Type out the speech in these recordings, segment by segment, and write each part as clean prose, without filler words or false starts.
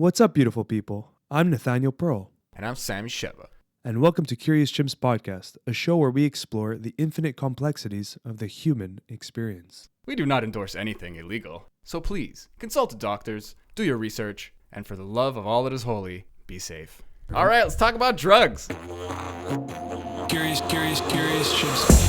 What's up, beautiful people? I'm Nathaniel Pearl, And I'm Sammy Sheva. and welcome to Curious Chimps Podcast, a show where we explore the infinite complexities of the human experience. We do not endorse anything illegal, so please consult doctors, do your research, and for the love of all that is holy, be safe. All right, let's talk about drugs. Curious Chimps.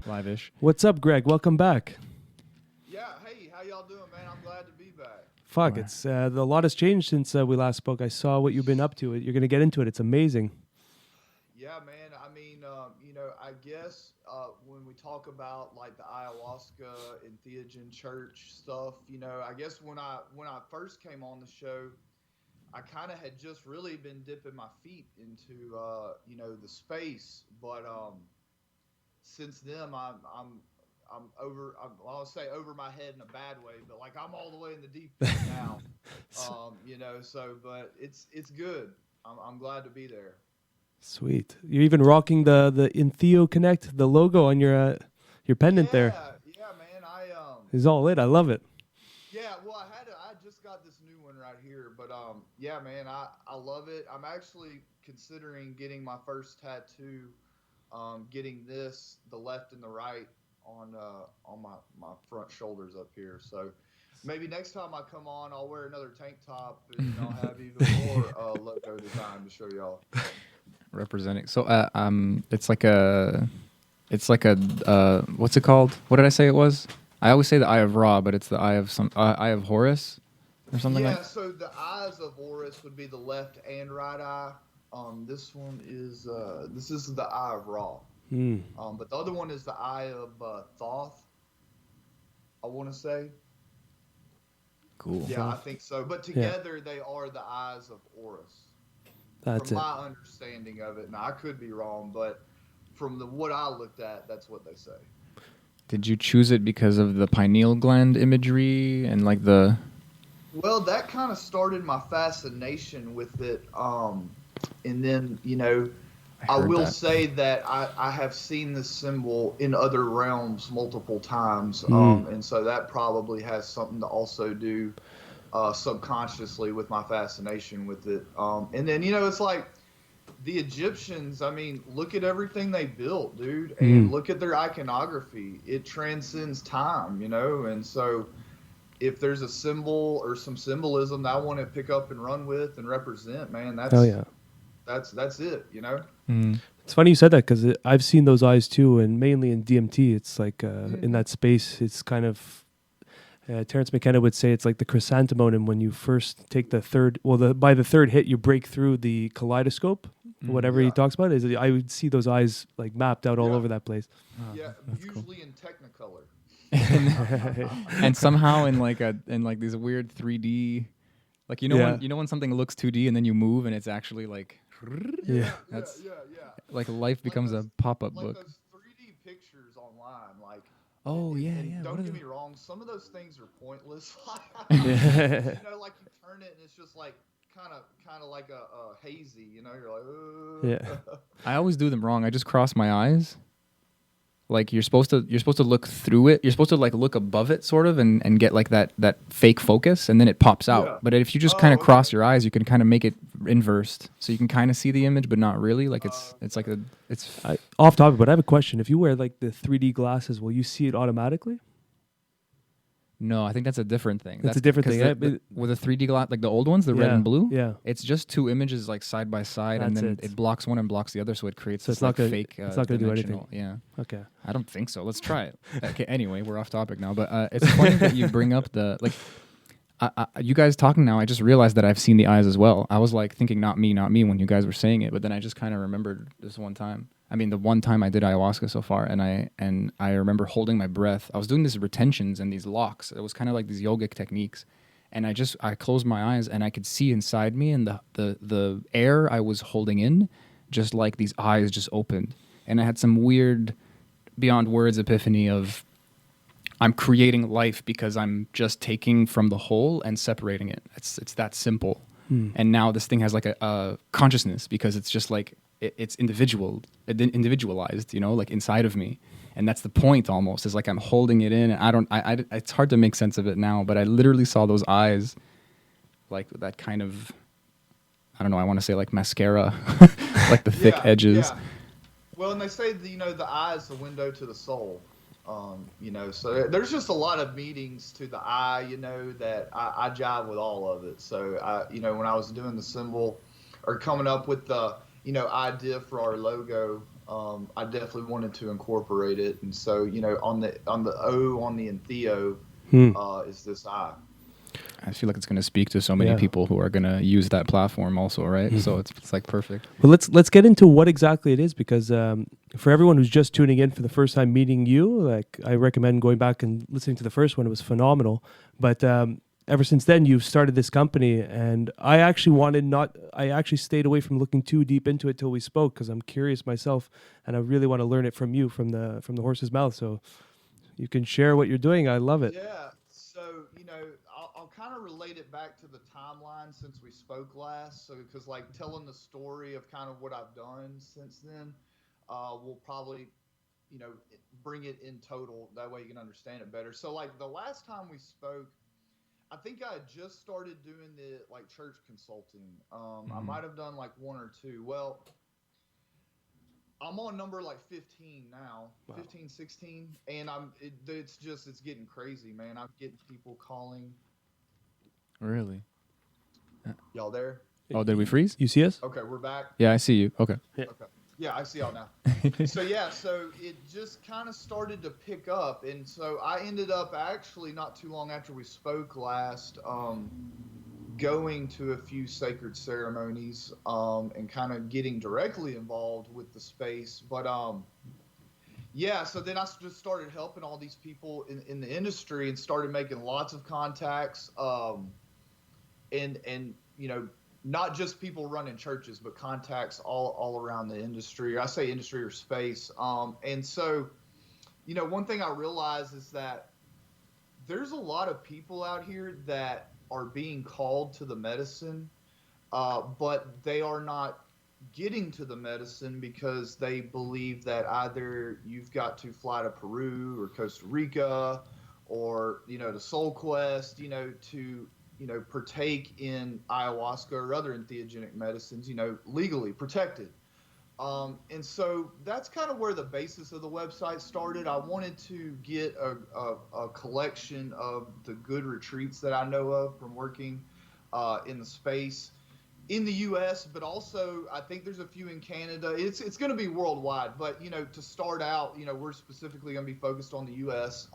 Live-ish. What's up, Greg? Welcome back. Yeah, hey, how y'all doing, man? I'm glad to be back. Fuck, it's a lot has changed since we last spoke. I saw what you've been up to. You're going to get into it. It's amazing. Yeah, man. I mean, I guess when we talk about like the ayahuasca entheogen church stuff, I guess when I first came on the show, I kind of had just really been dipping my feet into the space, but since then I'm over. I'll say over my head in a bad way, but like I'm all the way in the deep end now. But it's good. I'm glad to be there. Sweet. You're even rocking the EntheoConnect, the logo on your pendant there. Yeah, man. It's all it. I love it. Yeah, well, I just got this new one right here, but yeah, man, I love it. I'm actually considering getting my first tattoo, getting the left and the right on my front shoulders up here. So maybe next time I come on, I'll wear another tank top and I'll have even more logo design to show y'all. Representing. So, it's like a, what's it called? What did I say it was? I always say the Eye of Ra, but it's the Eye of Horus or something like that. Yeah, so the eyes of Horus would be the left and right eye. This one is this is the Eye of Ra. But the other one is the Eye of Thoth, I want to say. Cool. Yeah, I think so. But together they are the eyes of Horus. That's from it. my understanding of it. Now, I could be wrong, but from what I looked at, that's what they say. Did you choose it because of the pineal gland imagery and like the... Well, that kind of started my fascination with it. And then, I will say that I have seen this symbol in other realms multiple times. And so that probably has something to also do subconsciously with my fascination with it. And then, it's like the Egyptians, I mean, look at everything they built, dude, and look at their iconography. It transcends time, and so if there's a symbol or some symbolism that I want to pick up and run with and represent, man, that's it, It's funny you said that because I've seen those eyes too, and mainly in DMT. It's like in that space, it's kind of Terrence McKenna would say it's like the chrysanthemum, and when you first take the third, by the third hit, you break through the kaleidoscope. Whatever he talks about I would see those eyes like mapped out all over that place. Yeah, usually in Technicolor. And somehow in like these weird 3D, like when something looks 2D and then you move and it's actually like that's like life becomes a pop-up like book. Those 3D pictures online, like. Oh yeah. Don't get me wrong. Some of those things are pointless. Like you turn it and it's just like kind of like a hazy. You're like, Yeah. I always do them wrong. I just cross my eyes. Like you're supposed to look through it. You're supposed to like look above it sort of and get like that fake focus and then it pops out. Yeah. But if you just kind of cross your eyes, you can kind of make it inversed. So you can kind of see the image but not really. Like it's Off topic, but I have a question. If you wear like the 3D glasses, will you see it automatically? No, I think that's a different thing. That's a different thing. With a 3D glass, like the old ones, the red and blue. Yeah. It's just two images like side by side, and then it blocks one and blocks the other, so it creates So this it's not gonna, fake. it's not going to do anything. Yeah. Okay. I don't think so. Let's try it. Okay. Anyway, we're off topic now, but it's funny that you bring up the like. You guys talking now, I just realized that I've seen the eyes as well. I was like thinking, not me, when you guys were saying it, but then I just kind of remembered this one time. I mean, the one time I did ayahuasca so far, and I remember holding my breath. I was doing these retentions and these locks. It was kind of like these yogic techniques, and I closed my eyes and I could see inside me, and the air I was holding in, just like these eyes just opened, and I had some weird, beyond words epiphany of I'm creating life because I'm just taking from the whole and separating it. It's that simple. And now this thing has like a consciousness because it's just like it's individualized, you know, like inside of me. And that's the point almost, is like I'm holding it in. And it's hard to make sense of it now, but I literally saw those eyes, like that kind of, I don't know, I want to say like mascara, like the thick edges. Yeah. Well, and they say, you know, the eye is the window to the soul. You know, so there's just a lot of meetings to the eye, you know, that I jive with all of it. So, you know, when I was doing the symbol or coming up with the, you know, idea for our logo, I definitely wanted to incorporate it. And so, you know, on the O on the entheo is this eye. I feel like it's going to speak to so many people who are going to use that platform also, right? So it's like perfect. Well, let's get into what exactly it is, because for everyone who's just tuning in for the first time meeting you, like I recommend going back and listening to the first one. It was phenomenal. But ever since then, you've started this company, and I actually stayed away from looking too deep into it till we spoke, because I'm curious myself, and I really want to learn it from you, from the horse's mouth. So you can share what you're doing. I love it. Yeah. So, you know, I'll kind of relate it back to the timeline since we spoke last. So, because like telling the story of kind of what I've done since then, will probably, you know, bring it in total. That way you can understand it better. So, like the last time we spoke, I think I had just started doing the like church consulting. I might have done like one or two. Well, I'm on number like 15 now, 15, 16, and it's getting crazy, man. I'm getting people calling. Really? Y'all there? Oh, did we freeze? You see us? Okay, we're back. Yeah, I see you. Okay. Yeah. Okay. Yeah, I see y'all now. So it just kind of started to pick up, and so I ended up actually not too long after we spoke last, going to a few sacred ceremonies, and kind of getting directly involved with the space. But yeah, so then I just started helping all these people in the industry and started making lots of contacts, and you know, not just people running churches, but contacts all around the industry. I say industry or space. And so, you know, one thing I realized is that there's a lot of people out here that are being called to the medicine, but they are not getting to the medicine because they believe that either you've got to fly to Peru or Costa Rica or, you know, to Soul Quest, you know, to, you know, partake in ayahuasca or other entheogenic medicines, you know, legally protected. And so that's kind of where the basis of the website started. I wanted to get a collection of the good retreats that I know of from working in the space in the U.S., but also I think there's a few in Canada. It's going to be worldwide, but, you know, to start out, you know, we're specifically going to be focused on the U.S.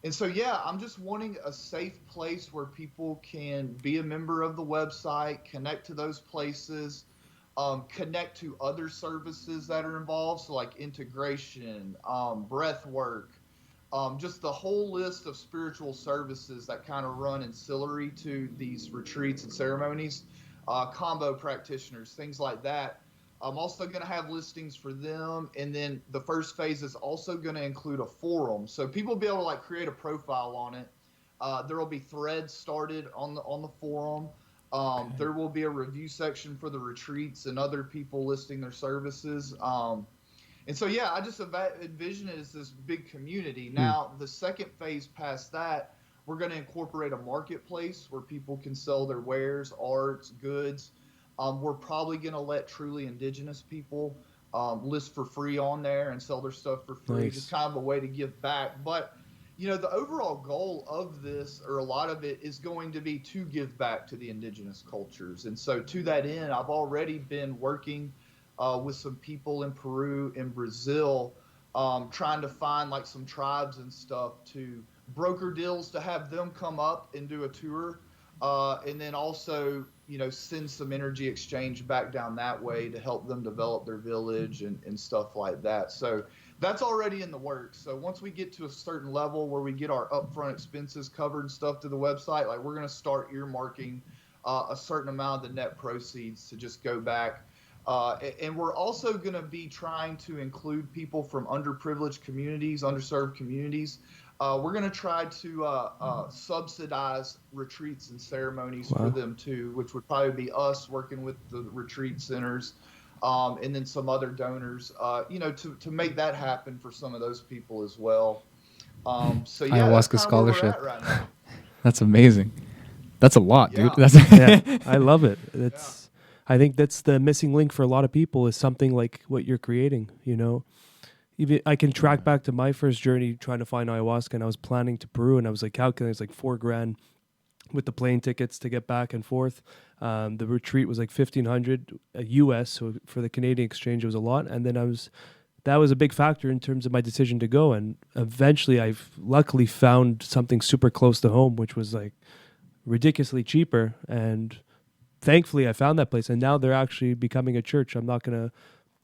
And so, yeah, I'm just wanting a safe place where people can be a member of the website, connect to those places, connect to other services that are involved. So like integration, breath work, just the whole list of spiritual services that kind of run ancillary to these retreats and ceremonies, combo practitioners, things like that. I'm also going to have listings for them, and then the first phase is also going to include a forum, so people will be able to like create a profile on it. There will be threads started on the forum. Okay. There will be a review section for the retreats and other people listing their services. And so yeah, I just envision it as this big community. Now the second phase past that, we're going to incorporate a marketplace where people can sell their wares, arts, goods. We're probably going to let truly indigenous people list for free on there and sell their stuff for free. Nice. Just kind of a way to give back. But, you know, the overall goal of this, or a lot of it, is going to be to give back to the indigenous cultures. And so to that end, I've already been working with some people in Peru and Brazil, trying to find like some tribes and stuff to broker deals to have them come up and do a tour. And then also, you know, send some energy exchange back down that way to help them develop their village and stuff like that. So that's already in the works. So once we get to a certain level where we get our upfront expenses covered and stuff to the website, like we're going to start earmarking a certain amount of the net proceeds to just go back. And we're also going to be trying to include people from underprivileged communities, underserved communities. we're going to try to subsidize retreats and ceremonies for Wow. them too, which would probably be us working with the retreat centers, and then some other donors, to make that happen for some of those people as well. So yeah, that's Ayahuasca kind of where we're scholarship. at right now. That's amazing. That's a lot, dude. Yeah. That's Yeah, I love it. I think that's the missing link for a lot of people is something like what you're creating, you know. Even I can track back to my first journey trying to find ayahuasca, and I was planning to Peru, and I was like calculating it's like $4,000 with the plane tickets to get back and forth. The retreat was like 1,500 US, so for the Canadian exchange it was a lot, and then that was a big factor in terms of my decision to go. And eventually, I've luckily found something super close to home, which was like ridiculously cheaper, and thankfully I found that place, and now they're actually becoming a church. I'm not going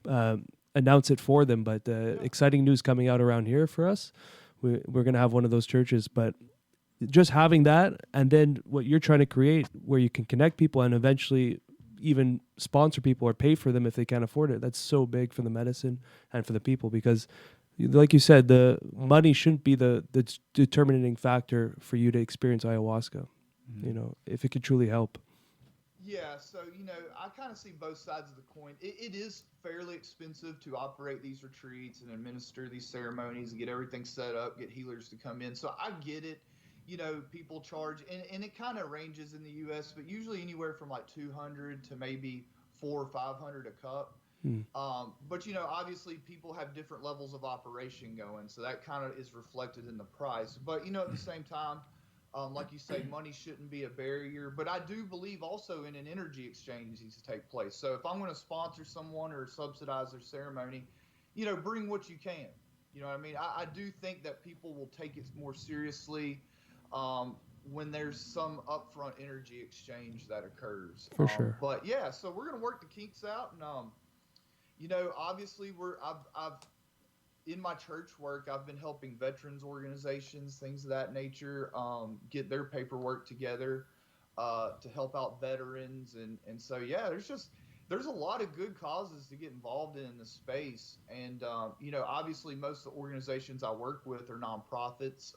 to announce it for them, but exciting news coming out around here for us. We're going to have one of those churches, but just having that, and then what you're trying to create where you can connect people and eventually even sponsor people or pay for them if they can't afford it, that's so big for the medicine and for the people, because like you said, the money shouldn't be the determining factor for you to experience ayahuasca. You know, if it could truly help. Yeah, so I kind of see both sides of the coin. It is fairly expensive to operate these retreats and administer these ceremonies and get everything set up, get healers to come in. So I get it. People charge, and it kind of ranges in the U.S., but usually anywhere from like 200 to maybe 400 or 500 a cup. But obviously people have different levels of operation going, so that kind of is reflected in the price. But at the same time, like you say, money shouldn't be a barrier, but I do believe also in an energy exchange needs to take place. So if I'm going to sponsor someone or subsidize their ceremony, bring what you can. You know what I mean? I do think that people will take it more seriously when there's some upfront energy exchange that occurs. For sure. But yeah, so we're going to work the kinks out, and obviously I've in my church work, I've been helping veterans organizations, things of that nature, get their paperwork together to help out veterans. And so, yeah, there's a lot of good causes to get involved in this space. And, obviously most of the organizations I work with are nonprofits.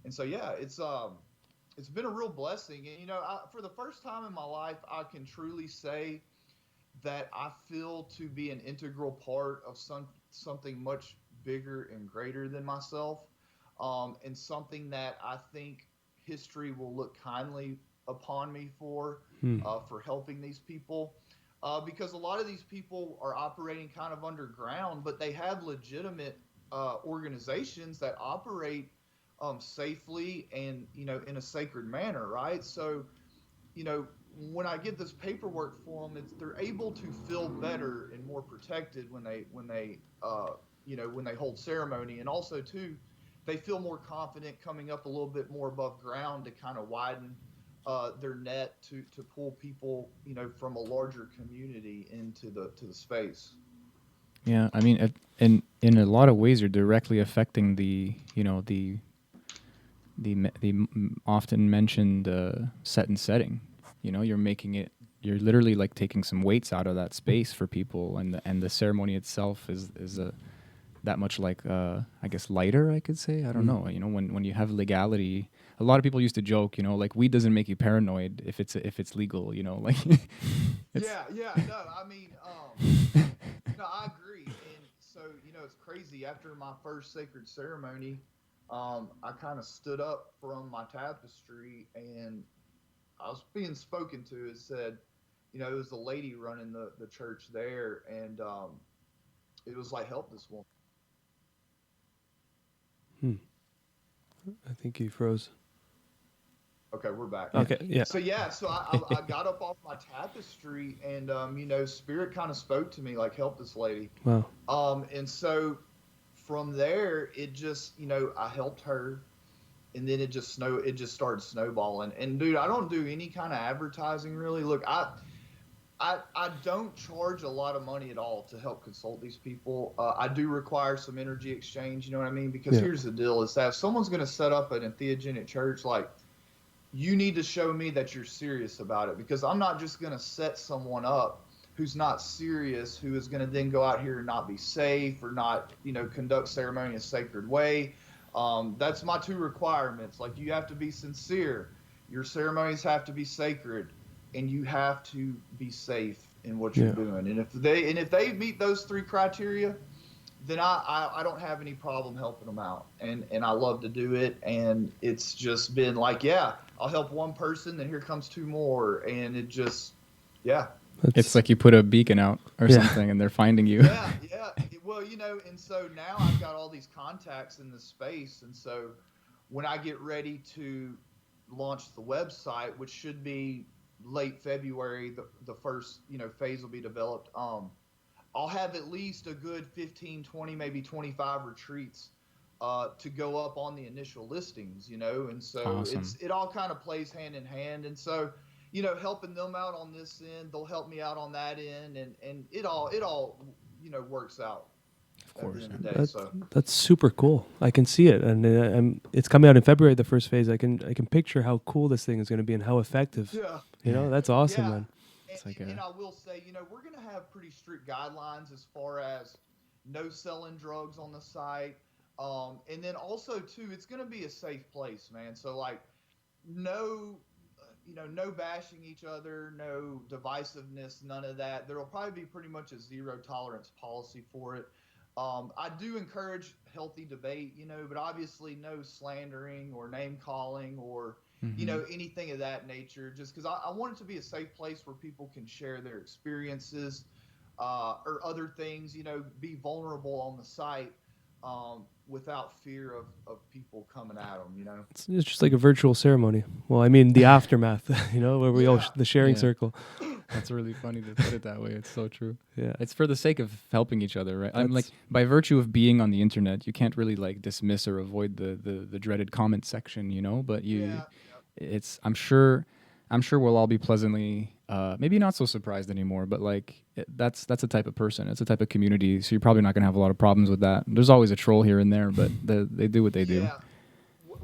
And so, yeah, it's been a real blessing. And, for the first time in my life, I can truly say that I feel to be an integral part of something much bigger and greater than myself, and something that I think history will look kindly upon me for helping these people, because a lot of these people are operating kind of underground, but they have legitimate organizations that operate safely and in a sacred manner, right? So when I get this paperwork for them, they're able to feel better and more protected when they hold ceremony, and also too, they feel more confident coming up a little bit more above ground to kind of widen their net to pull people from a larger community into the space. Yeah, I mean, in a lot of ways, you're directly affecting the often mentioned set and setting. You're literally like taking some weights out of that space for people, and the ceremony itself is that much like I guess lighter, I could say. I don't know. When you have legality, a lot of people used to joke, like weed doesn't make you paranoid if it's legal, like. No, I mean, no, I agree. And so it's crazy. After my first sacred ceremony, I kind of stood up from my tapestry, and I was being spoken to. It said, it was a lady running the church there, and it was like, help this woman. I think he froze. Okay, we're back. Okay, yeah. So I got up off my tapestry, and Spirit kind of spoke to me like, help this lady. Wow. And so from there, it just I helped her. And then it just started snowballing. And dude, I don't do any kind of advertising really. Look, I don't charge a lot of money at all to help consult these people. I do require some energy exchange, you know what I mean? Because here's the deal: is that if someone's going to set up an entheogenic church, like, you need to show me that you're serious about it. Because I'm not just going to set someone up who's not serious, who is going to then go out here and not be safe or not, conduct ceremony in a sacred way. That's my two requirements. Like, you have to be sincere, your ceremonies have to be sacred, and you have to be safe in what you're doing. And if they meet those three criteria, then I don't have any problem helping them out. And I love to do it. And it's just been like, yeah, I'll help one person, then here comes two more. And it just, yeah. It's like you put a beacon out or something and they're finding you. Yeah. Well, and so now I've got all these contacts in this space. And so when I get ready to launch the website, which should be late February, the first, phase will be developed. I'll have at least a good 15, 20, maybe 25 retreats to go up on the initial listings, and so awesome. it all kind of plays hand in hand. And so, helping them out on this end, they'll help me out on that end, and it all works out. Of course. At the end of the day, That's super cool. I can see it, and it's coming out in February, the first phase. I can picture how cool this thing is going to be and how effective. Yeah. That's awesome, man. And I will say, we're going to have pretty strict guidelines as far as no selling drugs on the site. And then also, too, it's going to be a safe place, man. So, like, no bashing each other, no divisiveness, none of that. There will probably be pretty much a zero tolerance policy for it. I do encourage healthy debate, but obviously no slandering or name calling or anything of that nature, just because I want it to be a safe place where people can share their experiences or other things, be vulnerable on the site without fear of people coming at them, It's just like a virtual ceremony. Well, I mean, the aftermath, where we all, the sharing circle. That's really funny to put it that way. It's so true. Yeah. It's for the sake of helping each other, right? I'm like, by virtue of being on the internet, you can't really like dismiss or avoid the dreaded comment section, but it's, I'm sure we'll all be pleasantly, maybe not so surprised anymore, but like that's a type of person. It's a type of community. So you're probably not going to have a lot of problems with that. There's always a troll here and there, but they do what they do.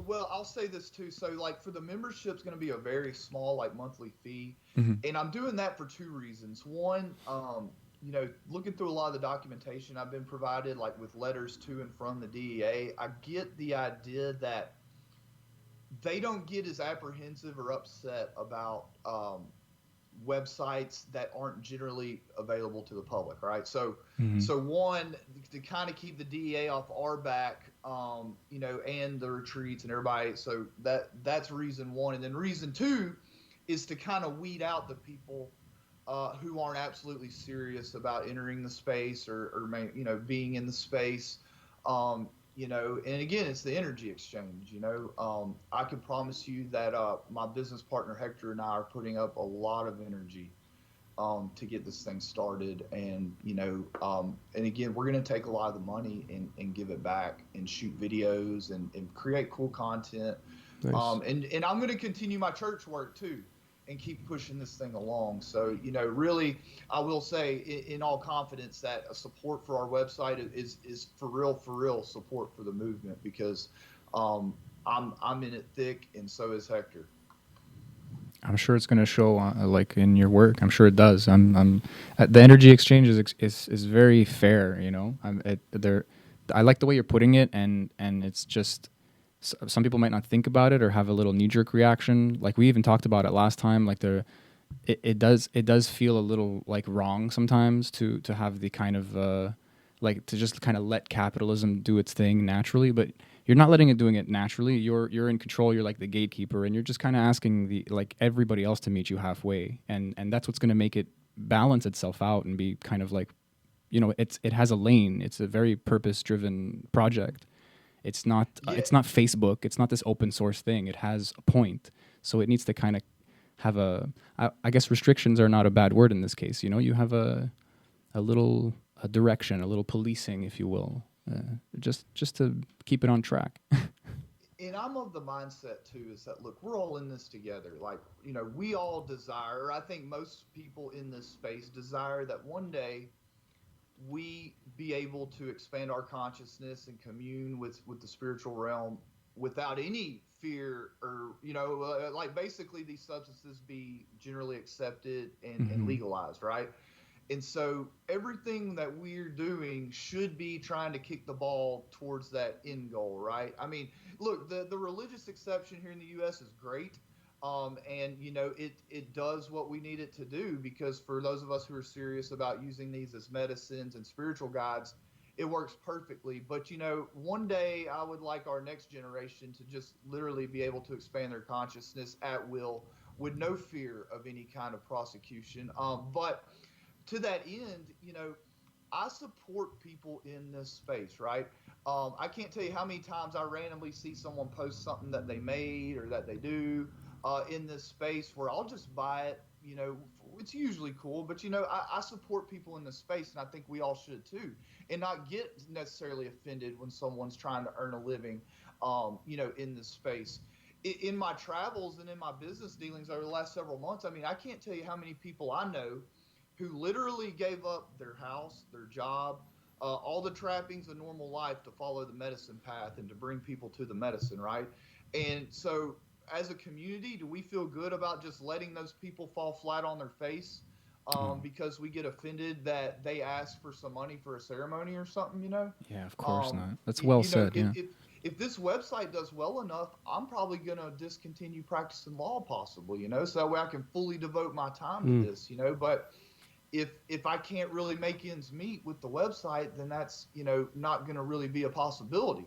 Well, I'll say this too. So, like, for the membership, it's going to be a very small, like, monthly fee, and I'm doing that for two reasons. One, looking through a lot of the documentation I've been provided, like with letters to and from the DEA, I get the idea that they don't get as apprehensive or upset about websites that aren't generally available to the public, right? So, so one, to kind of keep the DEA off our back, and the retreats and everybody. So that's reason one. And then reason two is to kind of weed out the people who aren't absolutely serious about entering the space or being in the space. And again, it's the energy exchange. I can promise you that my business partner Hector and I are putting up a lot of energy to get this thing started. And and again, we're going to take a lot of the money and give it back and shoot videos and create cool content. Nice. And I'm going to continue my church work too and keep pushing this thing along. So, really, I will say in all confidence that a support for our website is for real support for the movement, because I'm in it thick, and so is Hector. I'm sure it's going to show like in your work. I'm sure it does. The energy exchange is very fair, I like the way you're putting it, and it's just, some people might not think about it or have a little knee-jerk reaction. Like we even talked about it last time. Like it does feel a little like wrong sometimes to have the kind of like to just kind of let capitalism do its thing naturally, but you're not letting it doing it naturally. You're in control. You're like the gatekeeper, and you're just kind of asking everybody else to meet you halfway, and that's what's going to make it balance itself out and be kind of like, it has a lane. It's a very purpose-driven project. It's not Facebook. It's not this open source thing. It has a point. So it needs to kind of have I guess restrictions are not a bad word in this case. You have a little direction, a little policing, if you will, just to keep it on track. And I'm of the mindset too, is that, look, we're all in this together. Like, we all desire, I think most people in this space desire that one day we be able to expand our consciousness and commune with the spiritual realm without any fear or, like basically these substances be generally accepted and legalized, right? And so everything that we're doing should be trying to kick the ball towards that end goal, right? I mean, look, the religious exception here in the U.S. is great. And it does what we need it to do, because for those of us who are serious about using these as medicines and spiritual guides, it works perfectly. But one day I would like our next generation to just literally be able to expand their consciousness at will with no fear of any kind of prosecution. But to that end, I support people in this space, right? I can't tell you how many times I randomly see someone post something that they made or that they do in this space where I'll just buy it. It's usually cool, but I support people in this space, and I think we all should too, and not get necessarily offended when someone's trying to earn a living, in this space. In my travels and in my business dealings over the last several months, I mean, I can't tell you how many people I know who literally gave up their house, their job, all the trappings of normal life to follow the medicine path and to bring people to the medicine, right? And so, as a community, do we feel good about just letting those people fall flat on their face because we get offended that they ask for some money for a ceremony or something, Yeah, of course not. That's well said. Yeah. If this website does well enough, I'm probably going to discontinue practicing law, possibly, so that way I can fully devote my time to this, But if I can't really make ends meet with the website, then that's not going to really be a possibility.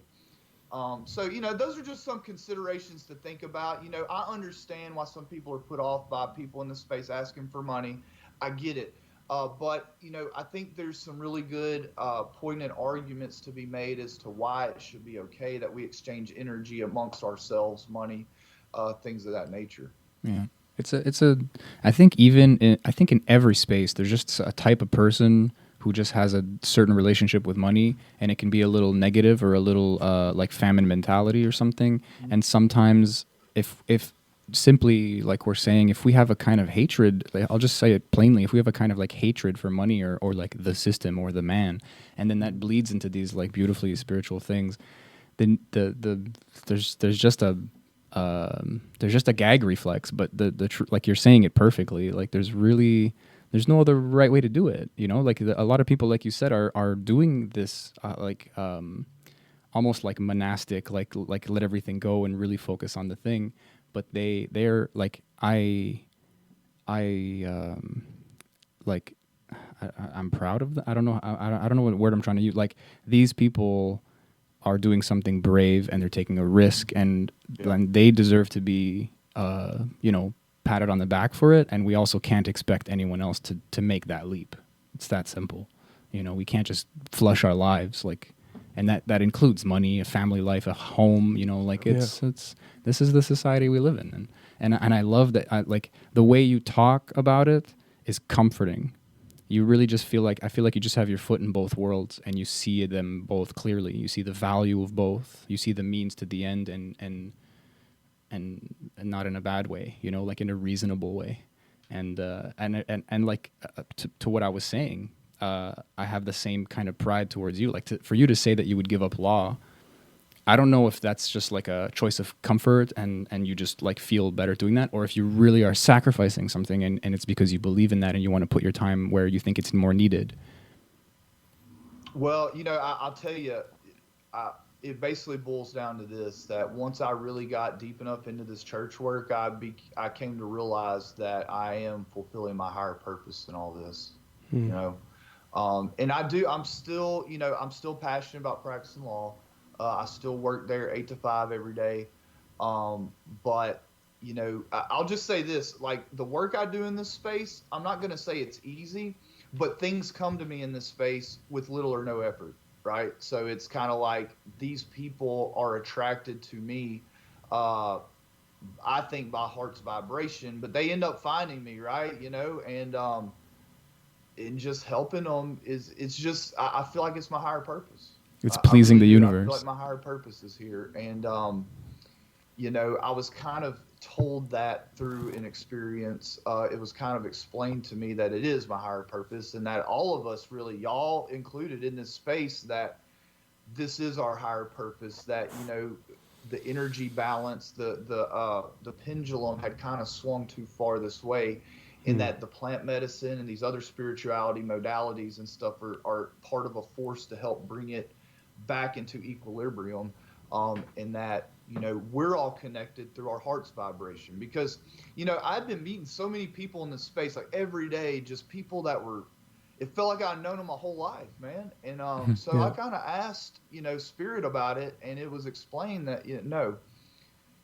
So those are just some considerations to think about. I understand why some people are put off by people in this space asking for money. I get it. But I think there's some really good poignant arguments to be made as to why it should be okay that we exchange energy amongst ourselves, money, things of that nature. Yeah. I think in every space, there's just a type of person who just has a certain relationship with money, and it can be a little negative or a little like famine mentality or something. Mm-hmm. And sometimes if simply, like we're saying, if we have a kind of hatred, like, I'll just say it plainly, if we have a kind of like hatred for money or like the system or the man, and then that bleeds into these like beautifully spiritual things, then there's just a gag reflex, but like you're saying it perfectly. Like there's no other right way to do it. Like a lot of people, like you said, are doing this almost like monastic, like let everything go and really focus on the thing. But they're like I'm proud of them. I don't know what word I'm trying to use. Like these people are doing something brave, and they're taking a risk, and they deserve to be, patted on the back for it. And we also can't expect anyone else to make that leap. It's that simple. We can't just flush our lives, and that includes money, a family life, a home. This is the society we live in, and I love that. Like the way you talk about it is comforting. You really just I feel like you just have your foot in both worlds, and you see them both clearly. You see the value of both. You see the means to the end, and not in a bad way, like in a reasonable way. And like to what I was saying, I have the same kind of pride towards you. Like for you to say that you would give up law, I don't know if that's just like a choice of comfort and you just like feel better doing that, or if you really are sacrificing something and it's because you believe in that and you want to put your time where you think it's more needed. Well, I'll tell you, it basically boils down to this, that once I really got deep enough into this church work, I came to realize that I am fulfilling my higher purpose in all this, and I'm still passionate about practicing law. I still work there 8 to 5 every day. But I'll just say this, like the work I do in this space, I'm not going to say it's easy, but things come to me in this space with little or no effort, right? So it's kind of like these people are attracted to me, I think by heart's vibration, but they end up finding me, right? And just helping them I feel like it's my higher purpose. It's pleasing the universe. I feel like my higher purpose is here. And, I was kind of told that through an experience. It was kind of explained to me that it is my higher purpose, and that all of us really, y'all included in this space, that this is our higher purpose, that, the energy balance, the pendulum had kind of swung too far this way. in that the plant medicine and these other spirituality modalities and stuff are part of a force to help bring it back into equilibrium, and that, you know, we're all connected through our heart's vibration. Because, you know, I've been meeting so many people in this space, like every day, just people that were, it felt like I'd known them my whole life, man. And so I kind of asked, you know, Spirit about it, and it was explained that, you know, no,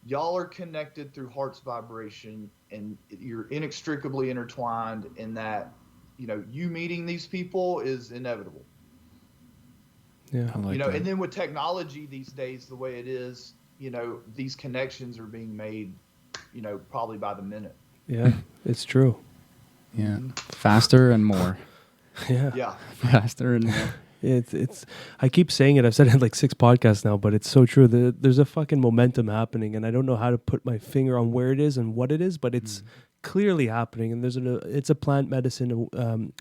y'all are connected through heart's vibration, and you're inextricably intertwined, in that, you know, you meeting these people is inevitable. Yeah. Like you know, that. and then with technology these days, the way it is, you know, these connections are being made, you know, probably by the minute. Yeah, it's true. Yeah. Faster and more. Yeah. Yeah. Faster and more. It's I keep saying it. I've said it in like 6 podcasts now, but it's so true. There's a fucking momentum happening, and I don't know how to put my finger on where it is and what it is, but it's clearly happening. And it's a plant medicine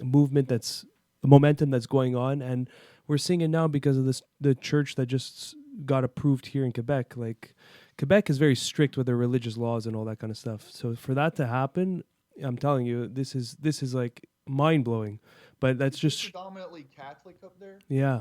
movement, that's a momentum that's going on, and we're seeing it now because of the church that just got approved here in Quebec. Like, Quebec is very strict with their religious laws and all that kind of stuff. So for that to happen, I'm telling you, this is like mind blowing. But that's just predominantly Catholic up there. Yeah.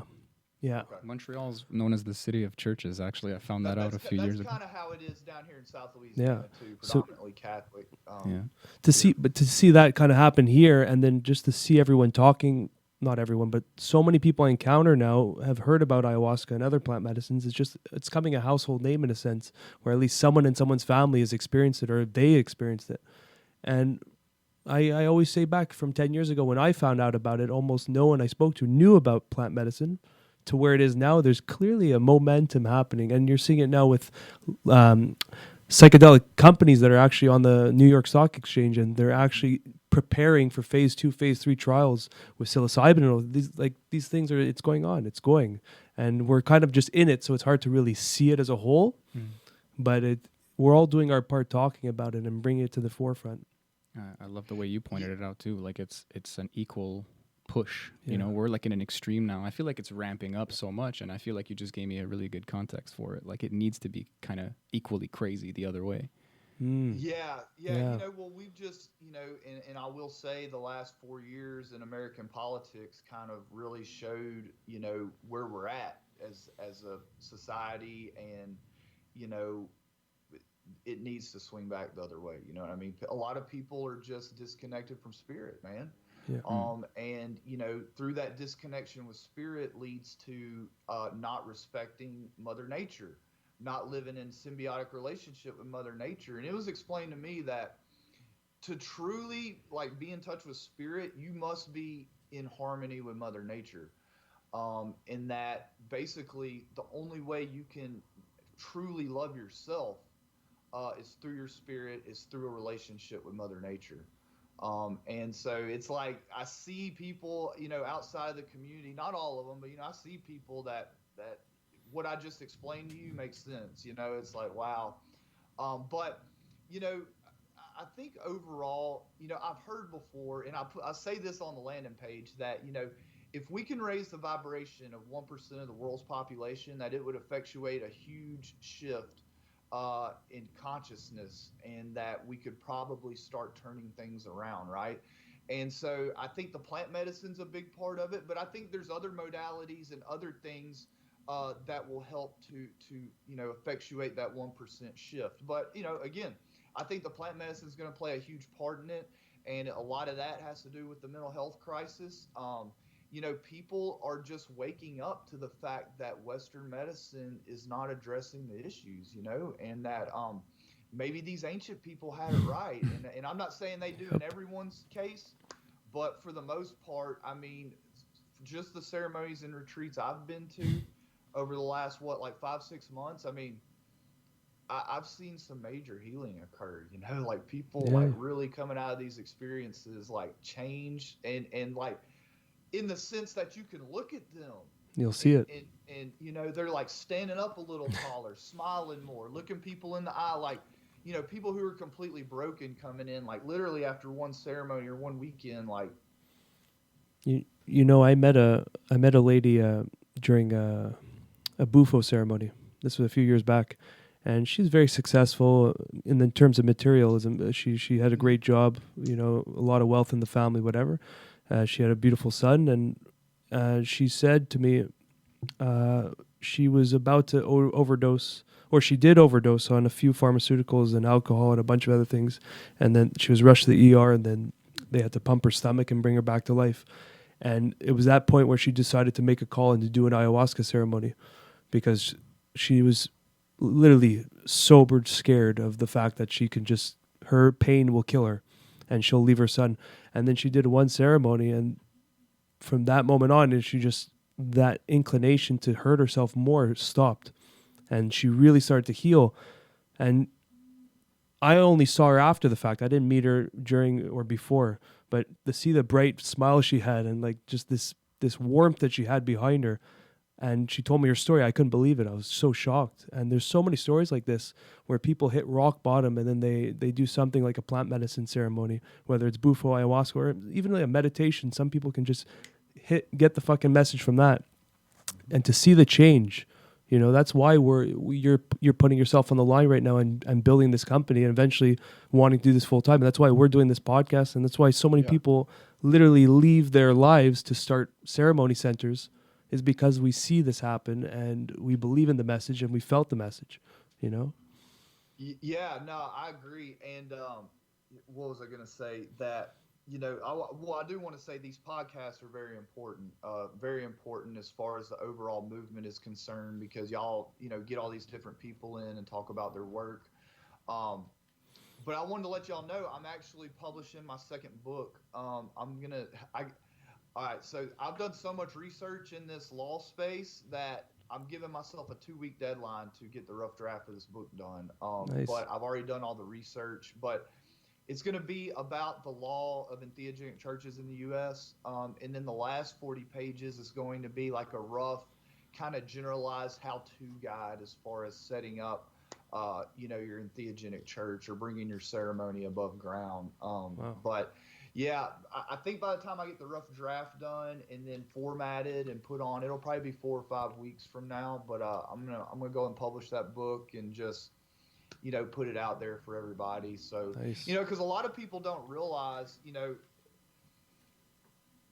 Yeah. Okay. Montreal's known as the city of churches. Actually, I found that out a few years ago. That's kind of how it is down here in South Louisiana too. So- Predominantly Catholic. Yeah. To see that kind of happen here, and then just to see everyone talking, not everyone, but so many people I encounter now have heard about ayahuasca and other plant medicines. It's coming a household name in a sense, where at least someone in someone's family has experienced it, or they experienced it. And I always say, back from 10 years ago when I found out about it, almost no one I spoke to knew about plant medicine, to where it is now. There's clearly a momentum happening, and you're seeing it now with psychedelic companies that are actually on the New York Stock Exchange, and they're actually preparing for phase 2, phase 3 trials with psilocybin and all these things. It's going on, it's going, and we're kind of just in it, so it's hard to really see it as a whole. But we're all doing our part, talking about it and bringing it to the forefront. I love the way you pointed it out too. Like it's an equal push. Yeah. You know, we're like in an extreme now. I feel like it's ramping up so much, and I feel like you just gave me a really good context for it. Like it needs to be kind of equally crazy the other way. Yeah. You know, well, we've just, you know, and I will say the last 4 years in American politics kind of really showed, you know, where we're at as a society, and, you know, it needs to swing back the other way. You know what I mean? A lot of people are just disconnected from spirit, man. Yeah. And, you know, through that disconnection with spirit leads to not respecting Mother Nature, not living in symbiotic relationship with Mother Nature. And it was explained to me that to truly like be in touch with spirit, you must be in harmony with Mother Nature. And that basically the only way you can truly love yourself is through your spirit, is through a relationship with Mother Nature. And so it's like I see people, you know, outside of the community, not all of them, but, you know, I see people that what I just explained to you makes sense. You know, it's like, wow. But, you know, I think overall, you know, I've heard before, and I say this on the landing page, that, you know, if we can raise the vibration of 1% of the world's population, that it would effectuate a huge shift in consciousness, and that we could probably start turning things around, right? And so I think the plant medicine's a big part of it, but I think there's other modalities and other things that will help to you know, effectuate that 1% shift. But, you know, again, I think the plant medicine is going to play a huge part in it, and a lot of that has to do with the mental health crisis. You know, people are just waking up to the fact that Western medicine is not addressing the issues, you know, and that maybe these ancient people had it right. And I'm not saying they do in everyone's case, but for the most part, I mean, just the ceremonies and retreats I've been to over the last, 5-6 months, I mean, I've seen some major healing occur, you know, like people like really coming out of these experiences, like change and like, in the sense that you can look at them, You'll see it. and you know, they're like standing up a little taller, smiling more, looking people in the eye, like, you know, people who are completely broken coming in, like literally after one ceremony or one weekend, like. You know, I met a lady during a Bufo ceremony. This was a few years back, and she's very successful in the terms of materialism. She had a great job, you know, a lot of wealth in the family, whatever. She had a beautiful son, and she said to me, she was about to overdose, or she did overdose on a few pharmaceuticals and alcohol and a bunch of other things, and then she was rushed to the ER, and then they had to pump her stomach and bring her back to life. And it was that point where she decided to make a call and to do an ayahuasca ceremony, because she was literally sobered, scared of the fact that her pain will kill her and she'll leave her son. And then she did one ceremony, and from that moment on, that inclination to hurt herself more stopped, and she really started to heal. And I only saw her after the fact. I didn't meet her during or before, but to see the bright smile she had and like just this warmth that she had behind her. And she told me her story. I couldn't believe it. I was so shocked. And there's so many stories like this where people hit rock bottom and then they do something like a plant medicine ceremony, whether it's bufo, ayahuasca, or even like a meditation. Some people can just get the fucking message from that. And to see the change, you know, that's why you're putting yourself on the line right now and building this company and eventually wanting to do this full time. And that's why we're doing this podcast. And that's why so many people literally leave their lives to start ceremony centers, is because we see this happen and we believe in the message and we felt the message, you know? Yeah, no, I agree. And what was I going to say? That, you know, I do want to say these podcasts are very important as far as the overall movement is concerned, because y'all, you know, get all these different people in and talk about their work. But I wanted to let y'all know I'm actually publishing my second book. All right, so I've done so much research in this law space that I'm giving myself a 2-week deadline to get the rough draft of this book done. Nice. But I've already done all the research. But it's going to be about the law of entheogenic churches in the U.S. And then the last 40 pages is going to be like a rough, kind of generalized how-to guide as far as setting up, you know, your entheogenic church or bringing your ceremony above ground. Wow. But yeah, I think by the time I get the rough draft done and then formatted and put on, it'll probably be 4 or 5 weeks from now. But I'm gonna go and publish that book and just, you know, put it out there for everybody. So Nice. you know, because a lot of people don't realize, you know,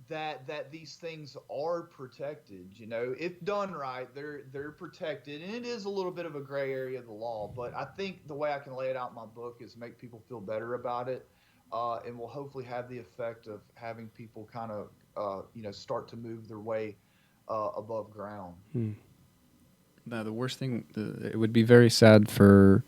that these things are protected. You know, if done right, they're protected, and it is a little bit of a gray area of the law. But I think the way I can lay it out in my book is make people feel better about it. And will hopefully have the effect of having people kind of, you know, start to move their way above ground. No, the worst thing, it would be very sad for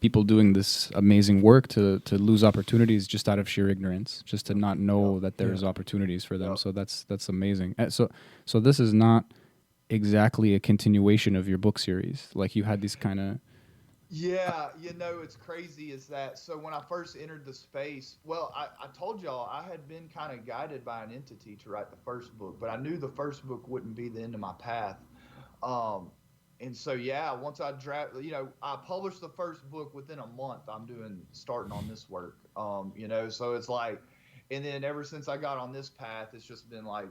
people doing this amazing work to lose opportunities just out of sheer ignorance, just to not know that there's opportunities for them. So that's amazing. So this is not exactly a continuation of your book series. Like, you had these kind of... Yeah, you know, it's crazy is that, so when I first entered the space, well, I told y'all I had been kind of guided by an entity to write the first book, but I knew the first book wouldn't be the end of my path. And so, yeah, once I you know, I published the first book within a month, starting on this work, you know, so it's like, and then ever since I got on this path, it's just been like,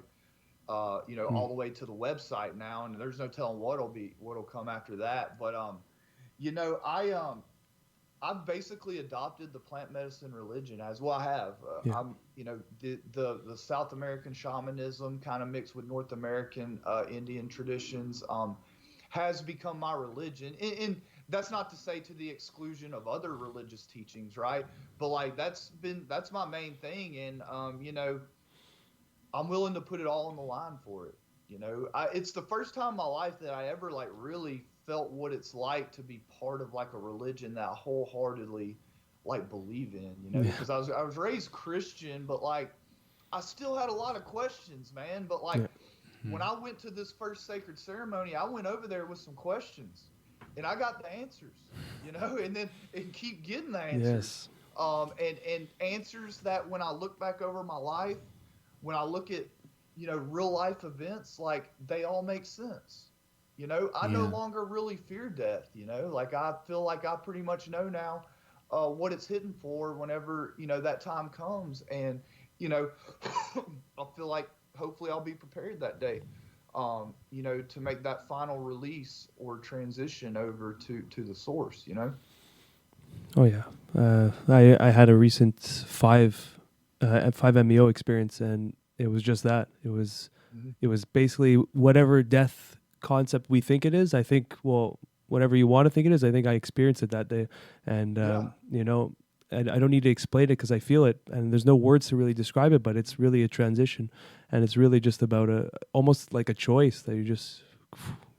you know, all the way to the website now, and there's no telling what'll come after that. But, you know, I've basically adopted the plant medicine religion as well. I have. I'm, you know, the South American shamanism kind of mixed with North American Indian traditions has become my religion. And that's not to say to the exclusion of other religious teachings, right? But like that's my main thing, and you know, I'm willing to put it all on the line for it. You know, it's the first time in my life that I ever like really felt what it's like to be part of like a religion that I wholeheartedly like believe in, you know, because I was raised Christian, but like I still had a lot of questions, man. But like when I went to this first sacred ceremony, I went over there with some questions and I got the answers, you know, and keep getting the answers. And answers that when I look back over my life, when I look at, you know, real life events, like they all make sense. You know, I no longer really fear death, you know, like I feel like I pretty much know now what it's hidden for whenever, you know, that time comes. And, you know, I feel like hopefully I'll be prepared that day. you know, to make that final release or transition over to the source, you know? Oh yeah, I had a recent 5 MEO experience, and it was just that. It was basically whatever death concept we think it is. I think, well, whatever you want to think it is. I think I experienced it that day, and you know, and I don't need to explain it because I feel it, and there's no words to really describe it. But it's really a transition, and it's really just about almost like a choice that you just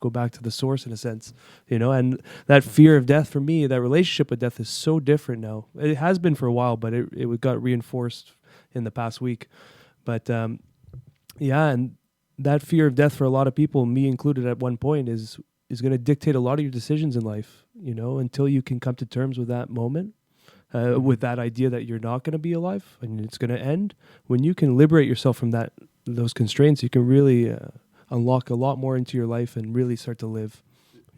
go back to the source in a sense, you know. And that fear of death for me, that relationship with death is so different now. It has been for a while, but it got reinforced in the past week. But yeah, and that fear of death for a lot of people, me included at one point, is going to dictate a lot of your decisions in life, you know, until you can come to terms with that moment, with that idea that you're not going to be alive and it's going to end. When you can liberate yourself from those constraints, you can really unlock a lot more into your life and really start to live,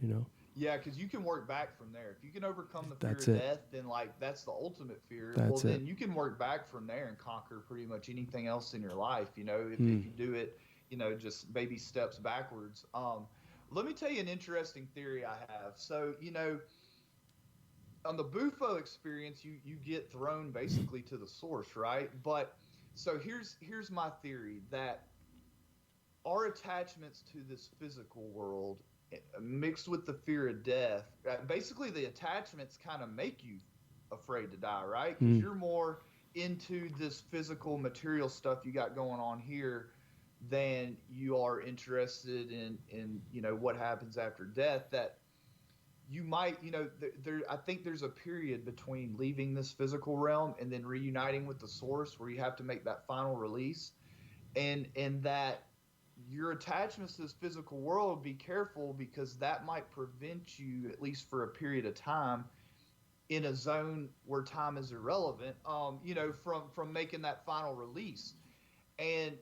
you know. Yeah, because you can work back from there. If you can overcome the fear That's of it. death, then like that's the ultimate fear. That's Well, it. then you can work back from there and conquer pretty much anything else in your life. You know, if you do it, you know, just baby steps backwards. Let me tell you an interesting theory I have. So, you know, on the Bufo experience, you get thrown basically to the source, right? But so here's my theory that our attachments to this physical world mixed with the fear of death, basically the attachments kind of make you afraid to die, right? Because you're more into this physical material stuff you got going on here than you are interested in you know, what happens after death. That you might, you know, I think there's a period between leaving this physical realm and then reuniting with the source where you have to make that final release, and that your attachments to this physical world, be careful, because that might prevent you, at least for a period of time, in a zone where time is irrelevant, you know, from making that final release. And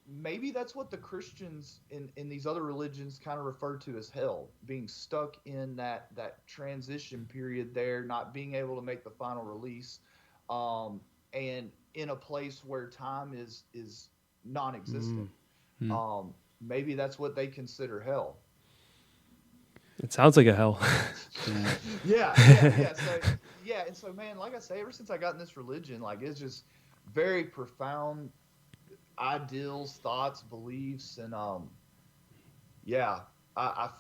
maybe that's what the Christians in these other religions kind of refer to as hell, being stuck in that transition period there, not being able to make the final release, and in a place where time is non-existent. Maybe that's what they consider hell. It sounds like a hell. Yeah. And so, man, like I say, ever since I got in this religion, like, it's just very profound ideals, thoughts, beliefs, and I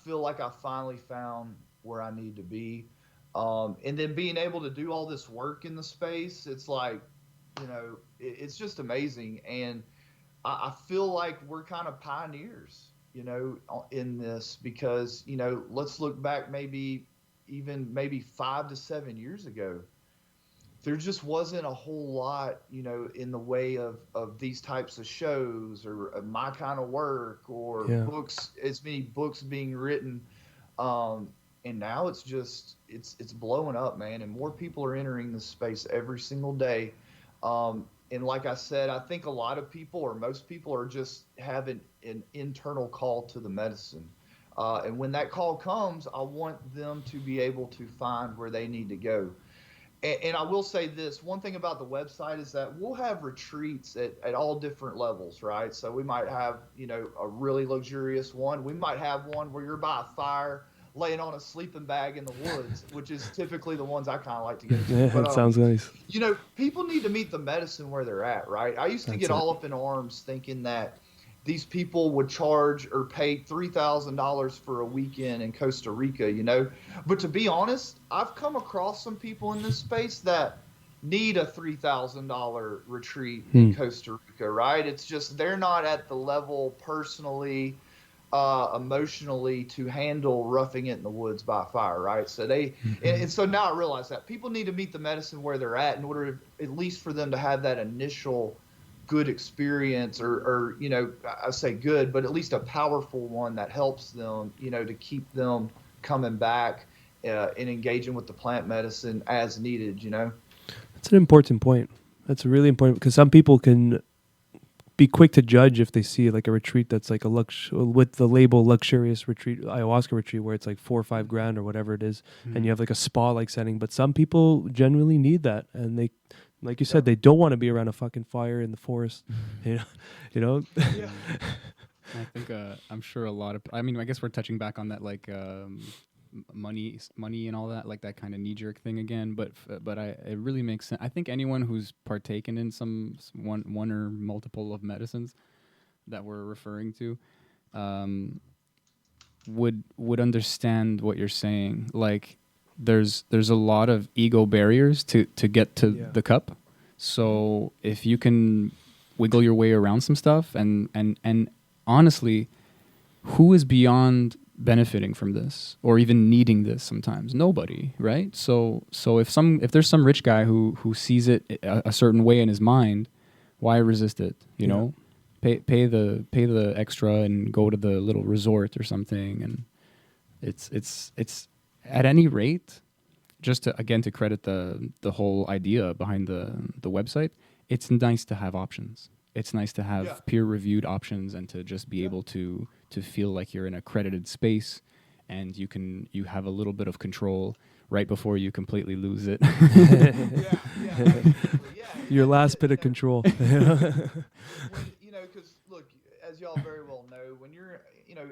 feel like I finally found where I need to be. And then being able to do all this work in the space, it's like, you know, it's just amazing. And I feel like we're kind of pioneers, you know, in this, because, you know, let's look back maybe 5 to 7 years ago. There just wasn't a whole lot, you know, in the way of these types of shows or my kind of work or books, as many books being written. And now it's just, it's blowing up, man. And more people are entering this space every single day. And like I said, I think a lot of people, or most people, are just having an internal call to the medicine. And when that call comes, I want them to be able to find where they need to go. And I will say this, one thing about the website is that we'll have retreats at all different levels, right? So we might have, you know, a really luxurious one. We might have one where you're by a fire laying on a sleeping bag in the woods, which is typically the ones I kind of like to get to. Yeah, that sounds nice. You know, people need to meet the medicine where they're at, right? I used to get all up in arms thinking that these people would charge or pay $3,000 for a weekend in Costa Rica, you know. But to be honest, I've come across some people in this space that need a $3,000 retreat in Costa Rica, right? It's just they're not at the level personally, emotionally, to handle roughing it in the woods by fire, right? So and so now I realize that people need to meet the medicine where they're at in order, at least for them to have that initial good experience, or you know, I say good, but at least a powerful one that helps them, you know, to keep them coming back and engaging with the plant medicine as needed, you know. That's an important point. That's really important, because some people can be quick to judge if they see like a retreat that's like with the label luxurious retreat, ayahuasca retreat, where it's like $4 or $5 grand or whatever it is, and you have like a spa like setting. But some people genuinely need that, and they, like you said, they don't want to be around a fucking fire in the forest. You know. Yeah. I think I'm sure a lot of. I mean, I guess we're touching back on that like money and all that, like that kind of knee jerk thing again. But it really makes sense. I think anyone who's partaken in one or multiple of medicines that we're referring to, would understand what you're saying. Like, there's a lot of ego barriers to get to the cup. So if you can wiggle your way around some stuff, and honestly, who is beyond benefiting from this or even needing this sometimes? Nobody, right? So if there's some rich guy who sees it a certain way in his mind, why resist it? You know, pay the extra and go to the little resort or something. And it's at any rate, just to credit the whole idea behind the website, it's nice to have options. It's nice to have peer-reviewed options and to just be able to feel like you're in a credited space, and you have a little bit of control right before you completely lose it. Your last bit of control. Because look, as y'all very well know, when you're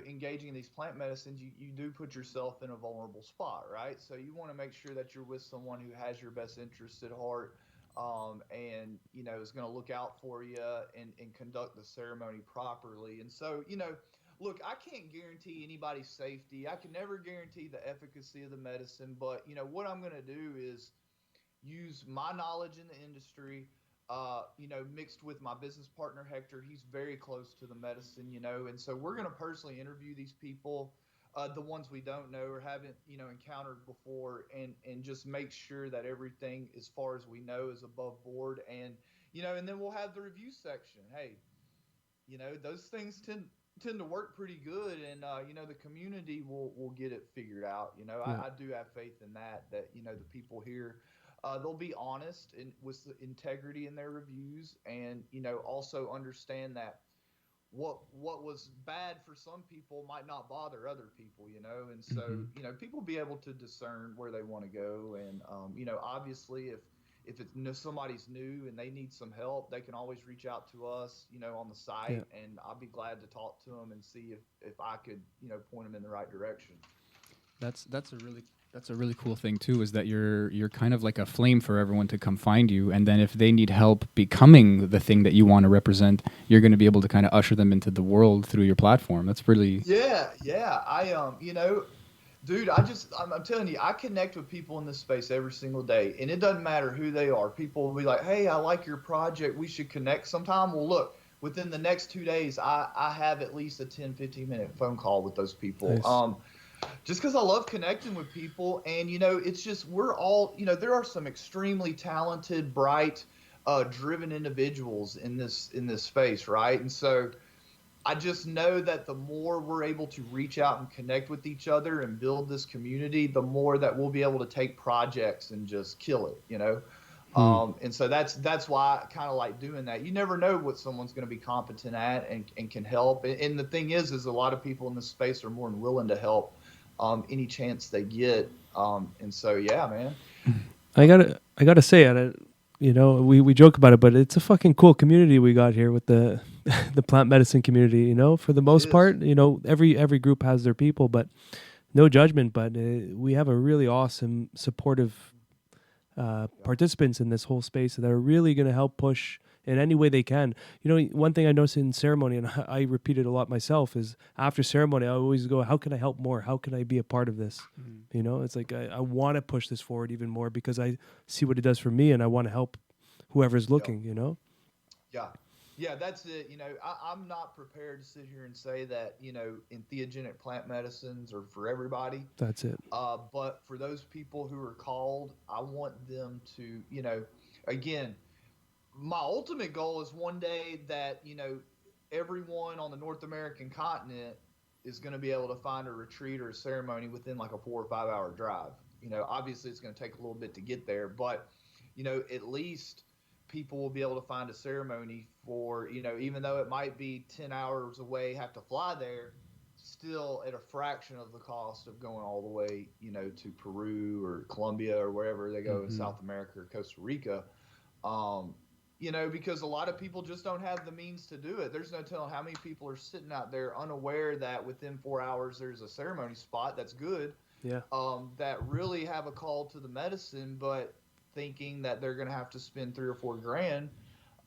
engaging in these plant medicines, you do put yourself in a vulnerable spot, right? So you want to make sure that you're with someone who has your best interests at heart, and is going to look out for you and conduct the ceremony properly. And so look, I can't guarantee anybody's safety. I can never guarantee the efficacy of the medicine, but what I'm going to do is use my knowledge in the industry, mixed with my business partner Hector. He's very close to the medicine, and so we're going to personally interview these people, the ones we don't know or haven't encountered before, and just make sure that everything as far as we know is above board. And and then we'll have the review section. Hey, those things tend to work pretty good, and the community will get it figured out. I do have faith in that the people here, they'll be honest and with the integrity in their reviews, and also understand that what was bad for some people might not bother other people, and so people be able to discern where they want to go. And obviously if it's somebody's new and they need some help, they can always reach out to us on the site, and I'll be glad to talk to them and see if I could point them in the right direction. That's a really cool thing too, is that you're kind of like a flame for everyone to come find you, and then if they need help becoming the thing that you want to represent, you're going to be able to kind of usher them into the world through your platform. That's really dude, I'm telling you, I connect with people in this space every single day, and it doesn't matter who they are. People will be like, hey, I like your project, we should connect sometime. Well, look, within the next 2 days, I have at least a 10-15 minute phone call with those people. Nice. Just because I love connecting with people, and it's just, we're all, there are some extremely talented, bright, driven individuals in this space, right? And so I just know that the more we're able to reach out and connect with each other and build this community, the more that we'll be able to take projects and just kill it, and so that's why I kind of like doing that. You never know what someone's going to be competent at and can help. And the thing is a lot of people in this space are more than willing to help any chance they get. And so, yeah, man. I gotta say, we joke about it, but it's a fucking cool community we got here with the the plant medicine community. For the most part, every group has their people, but no judgment. But we have a really awesome, supportive participants in this whole space that are really going to help push in any way they can. One thing I noticed in ceremony, and I repeat it a lot myself, is after ceremony, I always go, how can I help more? How can I be a part of this? It's like, I want to push this forward even more because I see what it does for me, and I want to help whoever's looking, Yeah, that's it. I'm not prepared to sit here and say that, entheogenic plant medicines are for everybody. That's it. But for those people who are called, I want them to, again, my ultimate goal is one day that, everyone on the North American continent is going to be able to find a retreat or a ceremony within like a 4 or 5 hour drive. Obviously it's going to take a little bit to get there, but, at least people will be able to find a ceremony for, even though it might be 10 hours away, have to fly there, still at a fraction of the cost of going all the way, to Peru or Colombia or wherever they go in South America or Costa Rica. because a lot of people just don't have the means to do it. There's no telling how many people are sitting out there unaware that within 4 hours there's a ceremony spot that's good, Yeah. that really have a call to the medicine, but thinking that they're going to have to spend 3 or 4 grand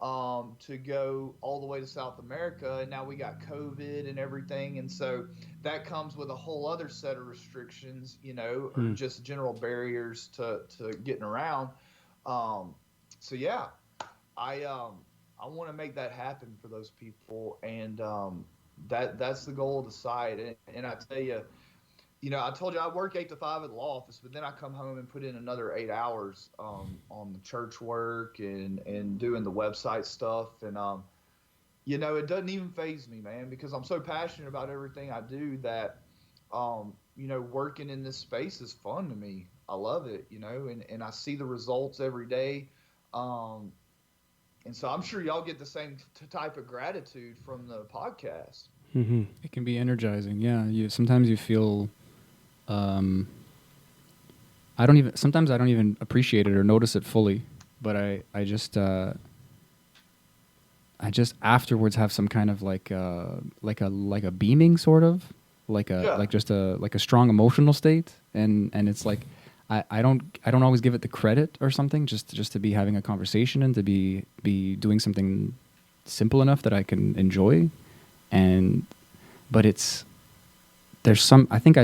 to go all the way to South America. And now we got COVID and everything. And so that comes with a whole other set of restrictions, or just general barriers to getting around. So yeah, I want to make that happen for those people. And that's the goal of the site. And I tell you, I told you I work 8 to 5 at the law office, but then I come home and put in another 8 hours on the church work and doing the website stuff. And, it doesn't even faze me, man, because I'm so passionate about everything I do that, working in this space is fun to me. I love it, and I see the results every day. And so I'm sure y'all get the same type of gratitude from the podcast. Mm-hmm. It can be energizing. Yeah. Sometimes you feel, sometimes I don't even appreciate it or notice it fully, but I just afterwards have some kind of like a beaming sort of like a strong emotional state. And it's like, I don't always give it the credit or something, just to be having a conversation and to be doing something simple enough that I can enjoy. But I think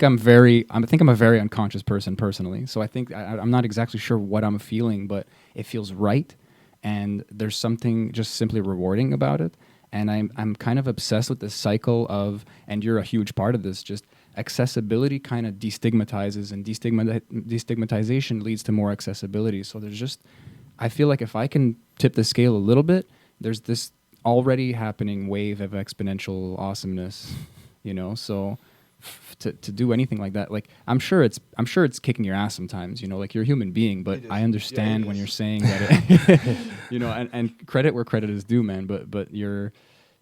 I'm a very unconscious person personally. So I think I'm not exactly sure what I'm feeling, but it feels right. And there's something just simply rewarding about it. And I'm kind of obsessed with this cycle of, and you're a huge part of this, just accessibility kind of destigmatizes, and destigmatization leads to more accessibility. So I feel like if I can tip the scale a little bit, there's this already happening wave of exponential awesomeness, so to do anything like that, like I'm sure it's kicking your ass sometimes, like you're a human being, but I understand when you're saying that it, and credit where credit is due, man, but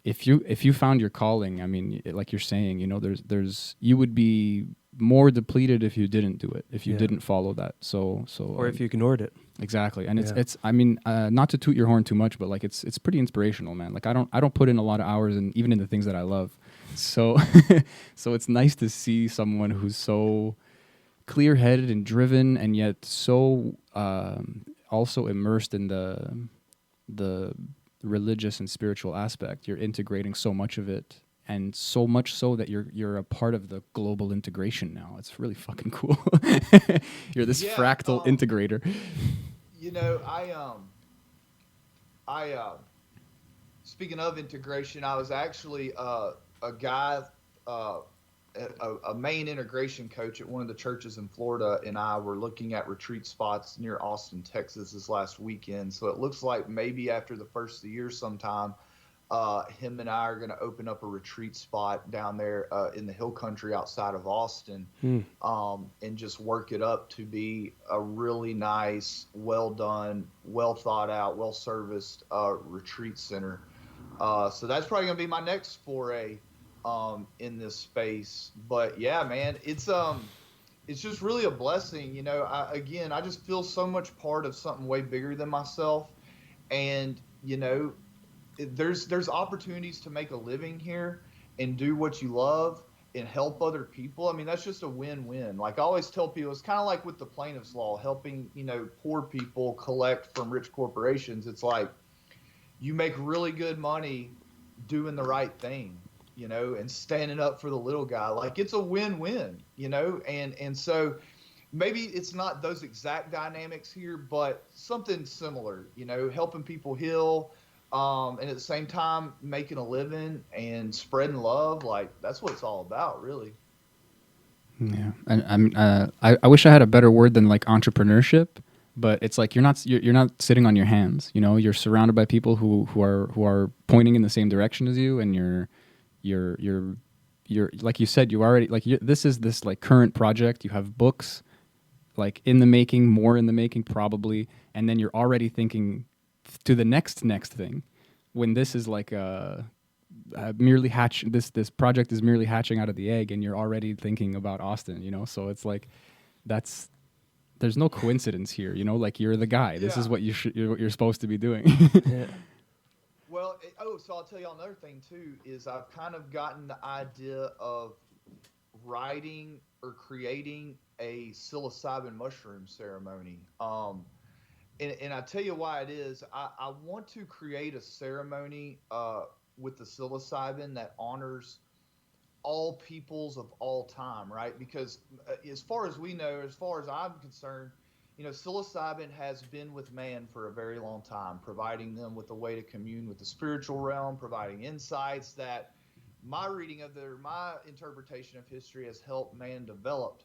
if you found your calling, I mean, like you're saying, there's you would be more depleted if you didn't do it, if you didn't follow that. Or if you ignored it. Exactly. And it's I mean, not to toot your horn too much, but like it's pretty inspirational, man. Like I don't put in a lot of hours and even in the things that I love. So so it's nice to see someone who's so clear-headed and driven, and yet so also immersed in the religious and spiritual aspect. You're integrating so much of it, and so much so that you're a part of the global integration now. It's really fucking cool. You're this fractal integrator. I speaking of integration, I was actually a guy, a main integration coach at one of the churches in Florida, and I were looking at retreat spots near Austin, Texas this last weekend. So it looks like maybe after the first of the year sometime, him and I are going to open up a retreat spot down there in the hill country outside of Austin, and just work it up to be a really nice, well done, well thought out, well serviced retreat center. So that's probably going to be my next foray in this space. But yeah, man, it's just really a blessing. I just feel so much part of something way bigger than myself, and there's opportunities to make a living here and do what you love and help other people. I mean, that's just a win-win. Like I always tell people, it's kind of like with the plaintiff's law, helping, poor people collect from rich corporations. It's like you make really good money doing the right thing, and standing up for the little guy. Like it's a win-win, and so maybe it's not those exact dynamics here, but something similar, helping people heal, and at the same time making a living and spreading love. Like that's what it's all about, really. Yeah. And I wish I had a better word than like entrepreneurship, but it's like you're not sitting on your hands, you're surrounded by people who are pointing in the same direction as you, and you're like you said, you already this is this like current project. You have books like in the making, more in the making probably, and then you're already thinking to the next thing, when this is like merely this project is merely hatching out of the egg, and you're already thinking about Austin, so it's like that's there's no coincidence here, you know, like you're the guy. This is Yeah. what what you're supposed to be doing. Yeah. Well, so I'll tell you another thing too is I've kind of gotten the idea of writing or creating a psilocybin mushroom ceremony. And I tell you why it is. I want to create a ceremony with the psilocybin that honors all peoples of all time, right? Because as far as we know, as far as I'm concerned, psilocybin has been with man for a very long time, providing them with a way to commune with the spiritual realm, providing insights that my reading of my interpretation of history has helped man develop,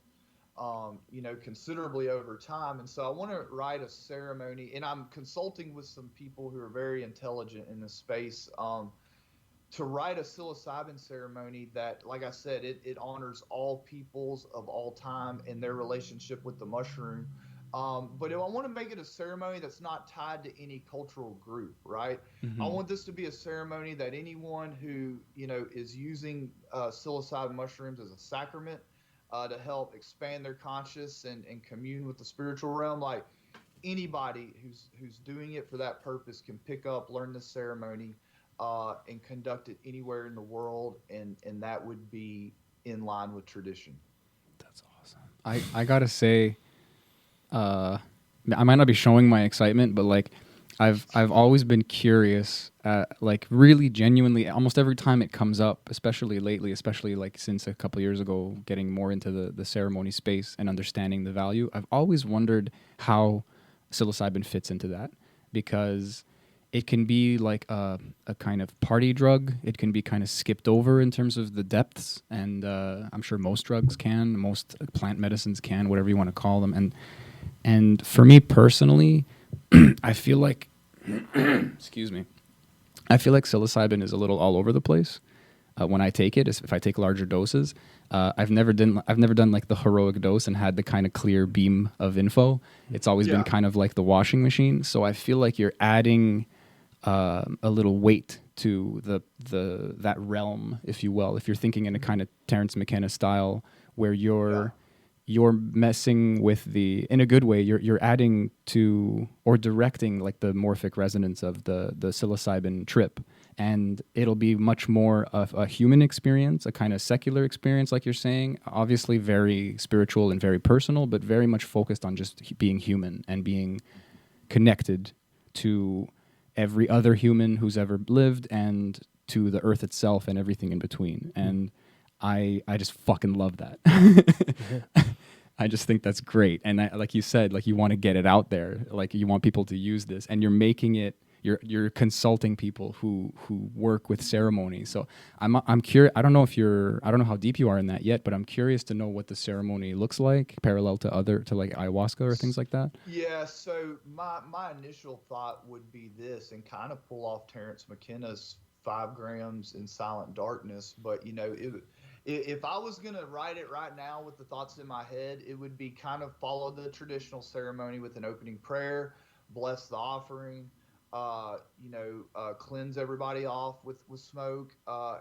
considerably over time. And so I want to write a ceremony, and I'm consulting with some people who are very intelligent in this space, to write a psilocybin ceremony that, like I said, it honors all peoples of all time and their relationship with the mushroom. But I want to make it a ceremony that's not tied to any cultural group, right? I want this to be a ceremony that anyone who, is using psilocybin mushrooms as a sacrament to help expand their conscious and commune with the spiritual realm, like anybody who's doing it for that purpose can pick up, learn this ceremony, and conduct it anywhere in the world, and that would be in line with tradition. That's awesome. I gotta say, I might not be showing my excitement, but like I've always been curious, like really genuinely, almost every time it comes up, especially lately, especially like since a couple years ago, getting more into the ceremony space and understanding the value. I've always wondered how psilocybin fits into that, because it can be like a kind of party drug. It can be kind of skipped over in terms of the depths, and I'm sure most drugs can, most plant medicines can, whatever you want to call them. And for me personally, I feel like, excuse me, I feel like psilocybin is a little all over the place when I take it. If I take larger doses, I've never done like the heroic dose and had the kind of clear beam of info. It's always been kind of like the washing machine. So I feel like you're adding a little weight to that realm, if you will. If you're thinking in a kind of Terence McKenna style, where you're messing with in a good way, you're adding to or directing like the morphic resonance of the psilocybin trip, and it'll be much more of a human experience, a kind of secular experience, like you're saying. Obviously, very spiritual and very personal, but very much focused on just being human and being connected to every other human who's ever lived and to the earth itself and everything in between. And I just fucking love that. I just think that's great. And like you said, like you want to get it out there, like you want people to use this, and you're making it, you're consulting people who work with ceremonies. So I'm curious. I don't know how deep you are in that yet, but I'm curious to know what the ceremony looks like, parallel to like ayahuasca or things like that. Yeah. So my initial thought would be this, and kind of pull off Terence McKenna's 5 grams in silent darkness. But if I was going to write it right now with the thoughts in my head, it would be kind of follow the traditional ceremony with an opening prayer, bless the offering, cleanse everybody off with smoke,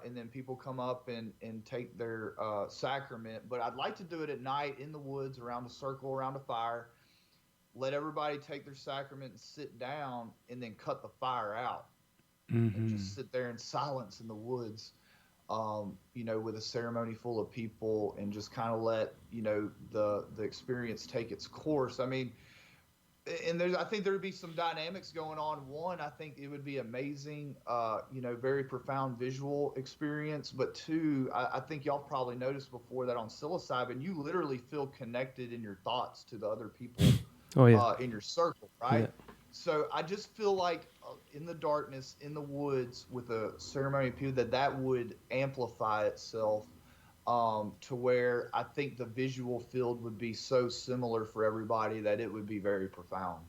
and then people come up and take their sacrament. But I'd like to do it at night in the woods, around a circle, around a fire, let everybody take their sacrament and sit down, and then cut the fire out, and just sit there in silence in the woods, with a ceremony full of people, and just kind of let the experience take its course. I mean, and I think there would be some dynamics going on. One, I think it would be amazing, very profound visual experience. But two, I think y'all probably noticed before that on psilocybin, you literally feel connected in your thoughts to the other people in your circle, right? Yeah. So I just feel like in the darkness, in the woods, with a ceremony of people, that would amplify itself to where I think the visual field would be so similar for everybody that it would be very profound.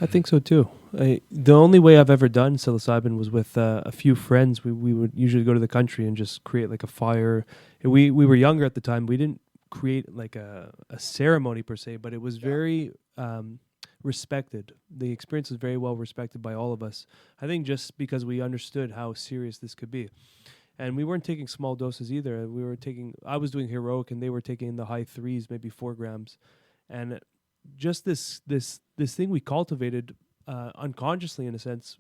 I think so too. The only way I've ever done psilocybin was with a few friends. We would usually go to the country and just create like a fire. We were younger at the time. We didn't create like a ceremony per se, but it was very respected. The experience was very well respected by all of us. I think just because we understood how serious this could be. And we weren't taking small doses either. I was doing heroic, and they were taking the high 3s, maybe 4 grams. And just this thing we cultivated unconsciously, in a sense,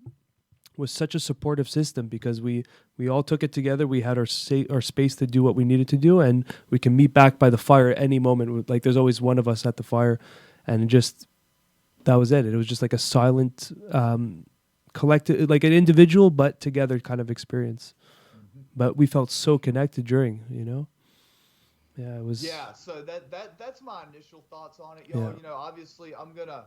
was such a supportive system, because we all took it together. We had our space to do what we needed to do, and we can meet back by the fire at any moment. Like, there's always one of us at the fire, and just that was it. It was just like a silent, collective, like an individual but together kind of experience. But we felt so connected during, Yeah, it was. Yeah, so that's my initial thoughts on it, Yeah. Obviously, I'm gonna,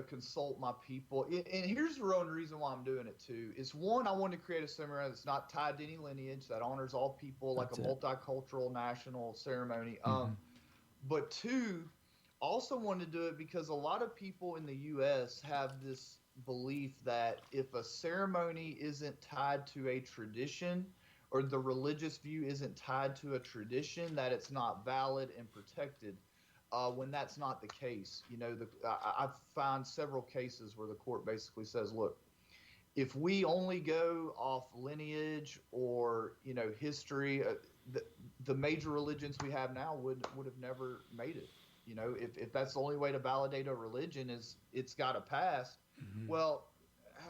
consult my people, and here's the only reason why I'm doing it too. Is one, I want to create a ceremony that's not tied to any lineage, that honors all people, like That's a it. multicultural national ceremony. Mhm. But two, also wanted to do it because a lot of people in the U.S. have this belief that if a ceremony isn't tied to a tradition, or the religious view isn't tied to a tradition, that it's not valid and protected. When that's not the case, I've found several cases where the court basically says, look, if we only go off lineage or history, the major religions we have now would have never made it. If that's the only way to validate a religion is it's got to pass. Well,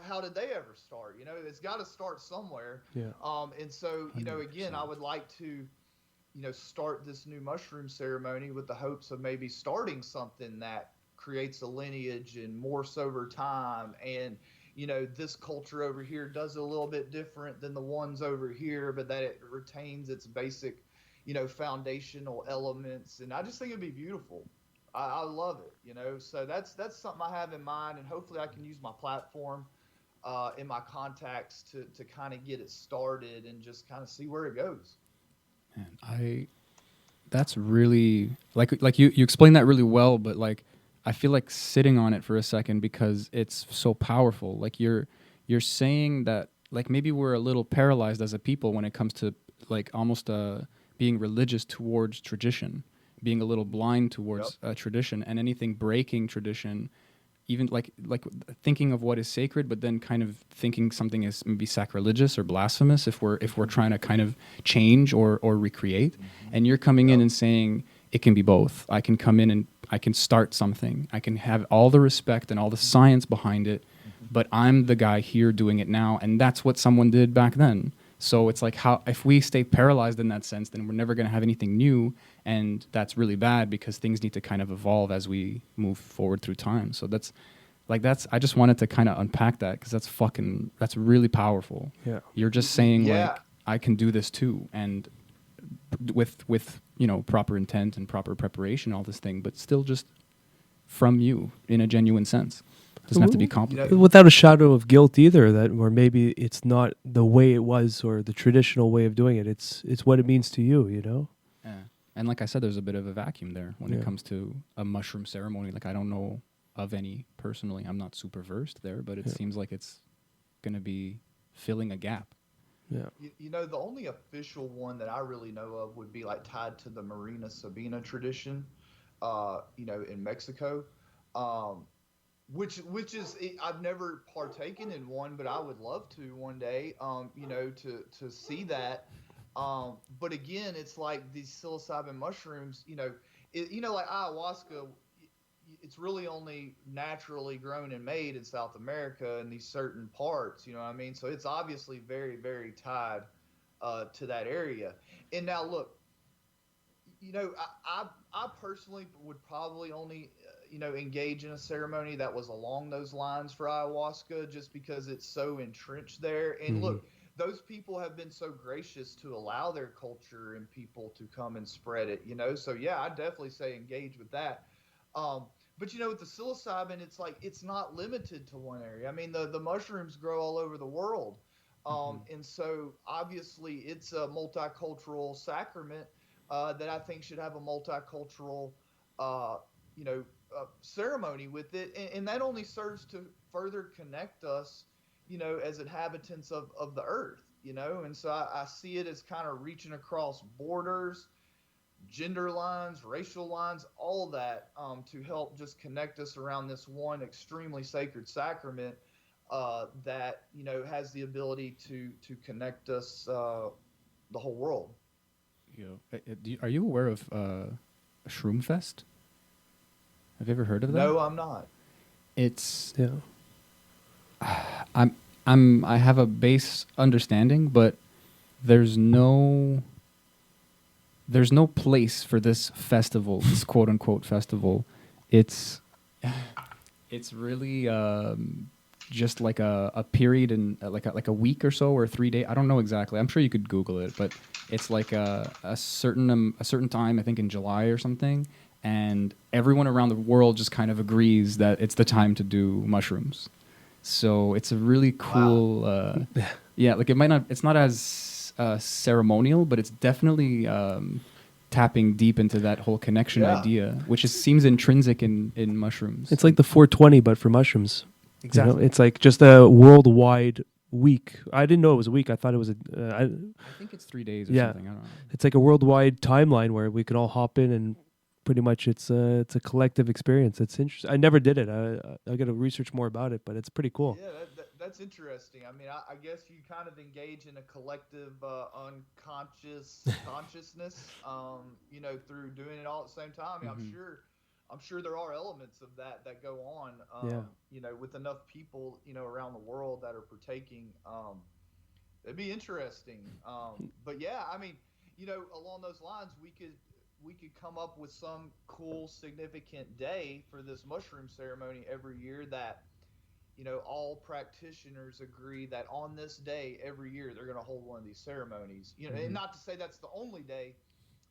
how did they ever start? It's got to start somewhere. Yeah. And so, again, I would like to, start this new mushroom ceremony with the hopes of maybe starting something that creates a lineage and morphs over time. And, this culture over here does it a little bit different than the ones over here, but that it retains its basic, foundational elements. And I just think it'd be beautiful. I love it, so that's something I have in mind, and hopefully I can use my platform in my contacts to kind of get it started and just kind of see where it goes. Man, that's really like you explained that really well, but like I feel like sitting on it for a second because it's so powerful. Like you're saying that like maybe we're a little paralyzed as a people when it comes to like almost being religious towards tradition, being a little blind towards tradition, and anything breaking tradition, even like thinking of what is sacred, but then kind of thinking something is maybe sacrilegious or blasphemous if we're trying to kind of change or recreate. And you're coming in and saying it can be both. I can come in and I can start something. I can have all the respect and all the science behind it, but I'm the guy here doing it now, and that's what someone did back then. So it's like, how if we stay paralyzed in that sense, then we're never going to have anything new, and that's really bad because things need to kind of evolve as we move forward through time. So that's I just wanted to kind of unpack that because that's really powerful. Yeah. You're just saying Yeah. like I can do this too, and with proper intent and proper preparation, all this thing, but still just from you in a genuine sense. It doesn't have to be complicated. Without a shadow of guilt either, that or maybe it's not the way it was or the traditional way of doing it. It's what it means to you, Yeah. And like I said, there's a bit of a vacuum there when it Yeah. comes to a mushroom ceremony. Like I don't know of any personally. I'm not super versed there, but it seems like it's going to be filling a gap. Yeah. The only official one that I really know of would be like tied to the Marina Sabina tradition, in Mexico, which is I've never partaken in one, but I would love to one day, to see that. But again, it's like these psilocybin mushrooms, like ayahuasca. It's really only naturally grown and made in South America in these certain parts, you know what I mean? So it's obviously very, very tied to that area. And now, look, I personally would probably only, engage in a ceremony that was along those lines for ayahuasca, just because it's so entrenched there. And look, those people have been so gracious to allow their culture and people to come and spread it, So yeah, I definitely say engage with that. But with the psilocybin, it's like it's not limited to one area. I mean, the mushrooms grow all over the world, and so obviously it's a multicultural sacrament that I think should have a multicultural, ceremony with it, and that only serves to further connect us, as inhabitants of the earth, And so I see it as kind of reaching across borders, gender lines, racial lines, all that, to help just connect us around this one extremely sacred sacrament that has the ability to connect us, the whole world. Are you aware of Shroom Fest? Have you ever heard of that? No, I'm not. It's Yeah. I have a base understanding, but there's no place for this festival, this quote unquote festival. It's really just like a period in like a week or so or 3 days. I don't know exactly. I'm sure you could Google it, but it's like a certain time, I think in July or something, and everyone around the world just kind of agrees that it's the time to do mushrooms. So it's a really cool, yeah. Like it's not as ceremonial, but it's definitely tapping deep into that whole connection idea, which seems intrinsic in mushrooms. It's like the 420, but for mushrooms. Exactly. You know? It's like just a worldwide week. I didn't know it was a week. I thought it was I think it's 3 days or Yeah. something. I don't know. it's like a worldwide timeline where we can all hop in and pretty much it's a collective experience. It's interesting. I never did it. I got to research more about it, but it's pretty cool. Yeah, that's interesting. I mean, I guess you kind of engage in a collective unconscious consciousness, you know, through doing it all at the same time. I mean, I'm sure there are elements of that go on, you know, with enough people, you know, around the world that are partaking. It'd be interesting. But yeah, I mean, you know, along those lines, we could come up with some cool, significant day for this mushroom ceremony every year that, you know, all practitioners agree that on this day every year they're going to hold one of these ceremonies. You know, and not to say that's the only day,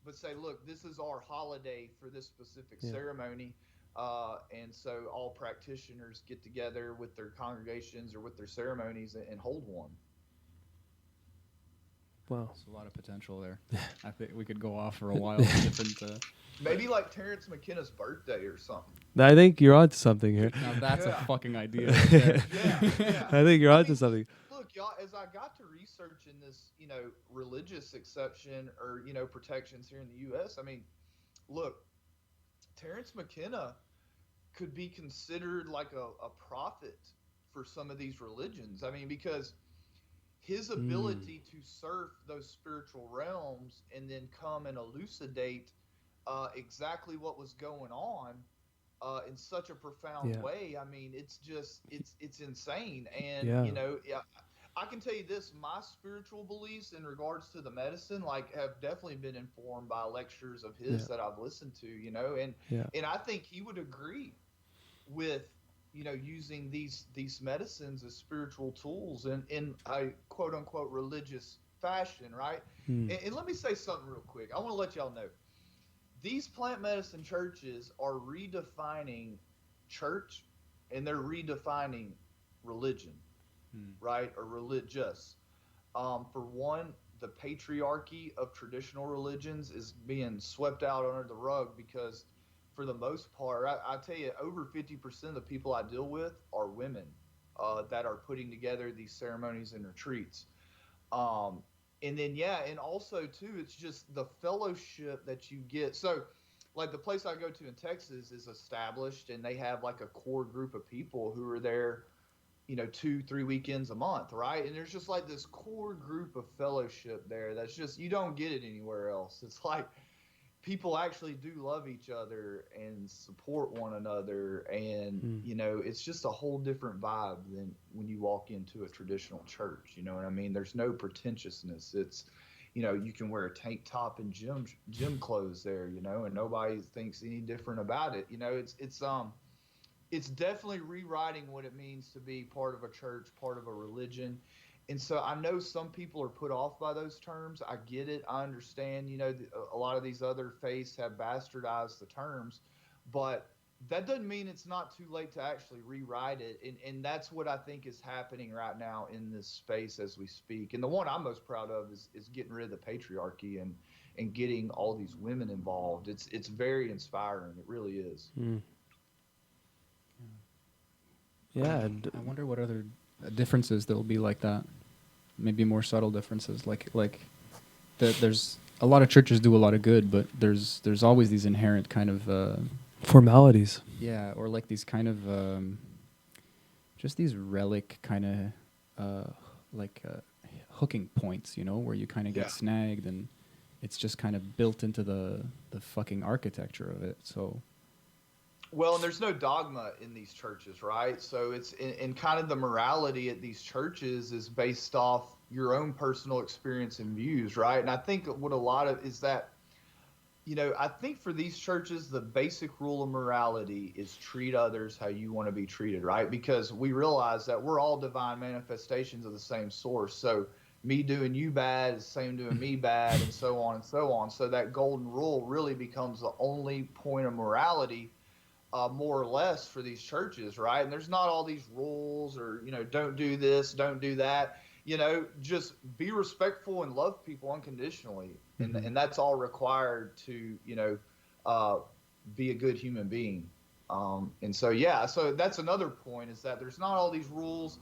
but say, look, this is our holiday for this specific ceremony. And so all practitioners get together with their congregations or with their ceremonies and hold one. Wow. There's a lot of potential there. I think we could go off for a while with different. Maybe like Terrence McKenna's birthday or something. I think you're onto something here. Now that's a fucking idea. Right there. Yeah. I think you're onto something. Look, y'all, as I got to researching this, you know, religious exception or, you know, protections here in the U.S., I mean, look, Terrence McKenna could be considered like a prophet for some of these religions. I mean, because his ability to surf those spiritual realms and then come and elucidate exactly what was going on in such a profound way. I mean, it's just it's insane. And you know, I can tell you this: my spiritual beliefs in regards to the medicine, like, have definitely been informed by lectures of his that I've listened to. You know, and I think he would agree with, you know, using these medicines as spiritual tools in a quote unquote religious fashion, right? And let me say something real quick. I want to let y'all know these plant medicine churches are redefining church and they're redefining religion, right? Or religious. For one, the patriarchy of traditional religions is being swept out under the rug because, for the most part, I tell you, over 50% of the people I deal with are women that are putting together these ceremonies and retreats. And then, and also, too, it's just the fellowship that you get. So, like, the place I go to in Texas is established, and they have, like, a core group of people who are there, you know, 2-3 weekends a month, right? And there's just, like, this core group of fellowship there that's just, you don't get it anywhere else. It's like people actually do love each other and support one another, and you know, it's just a whole different vibe than when you walk into a traditional church. You know what I mean? There's no pretentiousness. It's, you know, you can wear a tank top and gym clothes there, you know, and nobody thinks any different about it. You know, it's definitely rewriting what it means to be part of a church, part of a religion. And so I know some people are put off by those terms. I get it. I understand, you know, a lot of these other faiths have bastardized the terms, but that doesn't mean it's not too late to actually rewrite it. And that's what I think is happening right now in this space as we speak. And the one I'm most proud of is getting rid of the patriarchy and getting all these women involved. It's very inspiring. It really is. Yeah. And I wonder what other differences there will be like that. Maybe more subtle differences. Like there's a lot of churches do a lot of good, but there's always these inherent kind of formalities. Yeah, or like these kind of just these relic kind of hooking points, you know, where you kind of get snagged, and it's just kind of built into the fucking architecture of it. So Well, and there's no dogma in these churches, right? So it's in kind of the morality at these churches is based off your own personal experience and views, right? And I think what a lot of is that, I think for these churches, the basic rule of morality is treat others how you want to be treated, right? Because we realize that we're all divine manifestations of the same source. So me doing you bad is the same doing me bad, and so on and so on. So that golden rule really becomes the only point of morality, more or less, for these churches, right? And there's not all these rules or, don't do this, don't do that. Just be respectful and love people unconditionally. And that's all required to, be a good human being. And so, yeah, so that's another point, is that there's not all these rules.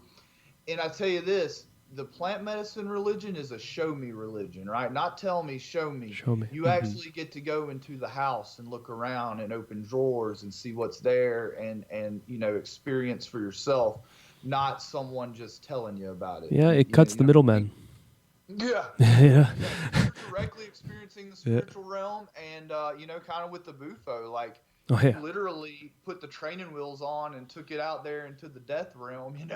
And I tell you this, the plant medicine religion is a show me religion, right? Not tell me, show me. Show me. You actually get to go into the house and look around and open drawers and see what's there and experience for yourself, not someone just telling you about it. Yeah, it cuts the middleman. Yeah. Yeah. You're directly experiencing the spiritual realm, and kind of with the bufo, like literally put the training wheels on and took it out there into the death realm, and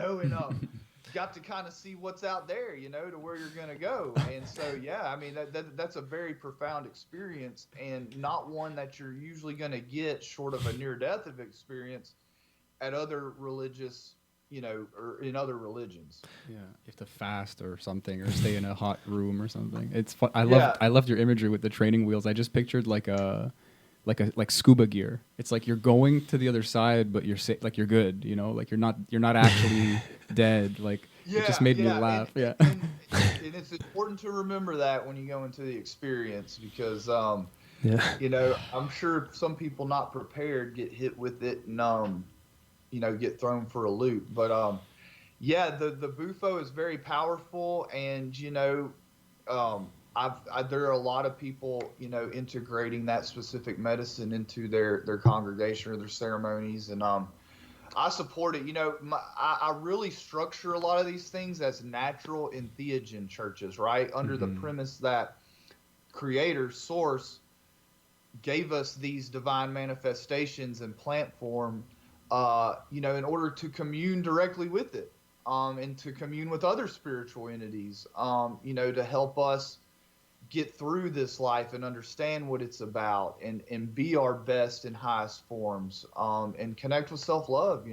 got to kind of see what's out there, to where you're going to go. And so, yeah, I mean, that's a very profound experience, and not one that you're usually going to get short of a near-death experience at other religious, or in other religions. Yeah, you have to fast or something, or stay in a hot room or something. It's fun. I loved your imagery with the training wheels. I just pictured like scuba gear. It's like you're going to the other side, but you're like you're good, like you're not actually dead. Like it just made me laugh. And it's important to remember that when you go into the experience, because I'm sure some people not prepared get hit with it and get thrown for a loop. But the bufo is very powerful, and there are a lot of people, integrating that specific medicine into their congregation or their ceremonies, and I support it. I really structure a lot of these things as natural entheogen churches, right? Under the premise that Creator, Source, gave us these divine manifestations in plant form, in order to commune directly with it, and to commune with other spiritual entities, to help us get through this life and understand what it's about, and be our best and highest forms, and connect with self-love,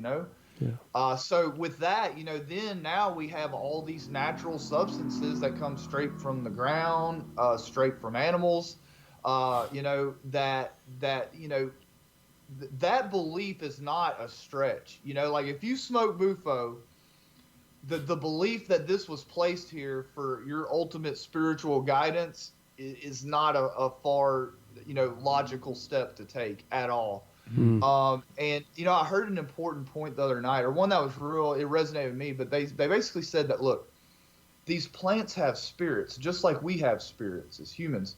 So with that, then now we have all these natural substances that come straight from the ground, straight from animals, that belief is not a stretch. Like if you smoke bufo, the belief that this was placed here for your ultimate spiritual guidance is not a far, logical step to take at all. And, I heard an important point the other night, or one that was it resonated with me, but they basically said that, look, these plants have spirits, just like we have spirits as humans.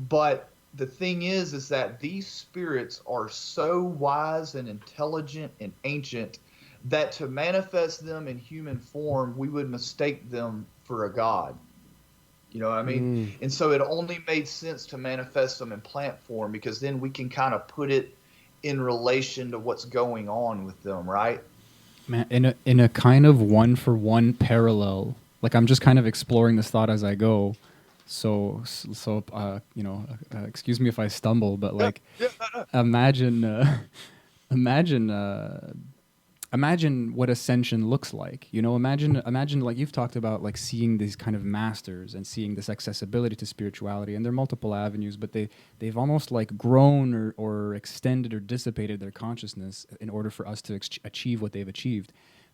But the thing is that these spirits are so wise and intelligent and ancient that to manifest them in human form, we would mistake them for a god. You know what I mean? And so it only made sense to manifest them in plant form, because then we can kind of put it in relation to what's going on with them, right? Man, in a kind of one-for-one parallel, like I'm just kind of exploring this thought as I go. So excuse me if I stumble, but like, imagine what ascension looks like. Imagine like you've talked about, like seeing these kind of masters and seeing this accessibility to spirituality, and there are multiple avenues, but they've almost like grown or extended or dissipated their consciousness in order for us to achieve what they've achieved.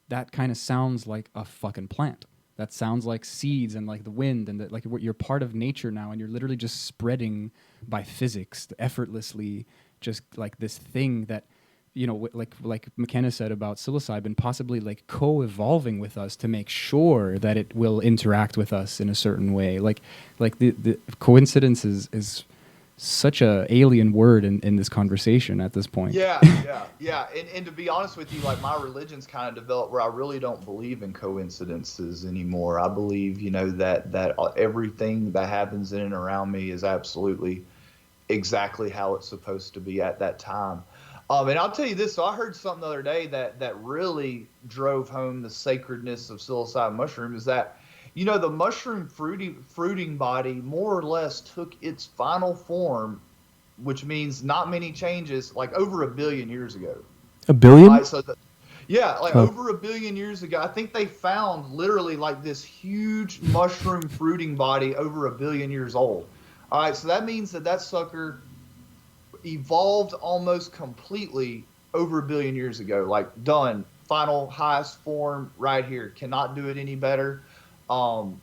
That kind of sounds like a fucking plant. That sounds like seeds and like the wind, and that like you're part of nature now, and you're literally just spreading by physics effortlessly, just like this thing that, like McKenna said about psilocybin, possibly like co-evolving with us to make sure that it will interact with us in a certain way. Like the coincidence is such a alien word in this conversation at this point. Yeah. And to be honest with you, like my religion's kind of developed where I really don't believe in coincidences anymore. I believe, that everything that happens in and around me is absolutely exactly how it's supposed to be at that time. And I'll tell you this. So I heard something the other day that really drove home the sacredness of psilocybin mushroom is that, the mushroom fruiting body more or less took its final form, which means not many changes, like over 1 billion years ago. A billion? Right, so yeah, like Huh. over 1 billion years ago, I think they found literally like this huge mushroom fruiting body over 1 billion years old. All right, so that means that sucker evolved almost completely over 1 billion years ago. Like done, final highest form right here. Cannot do it any better. Um,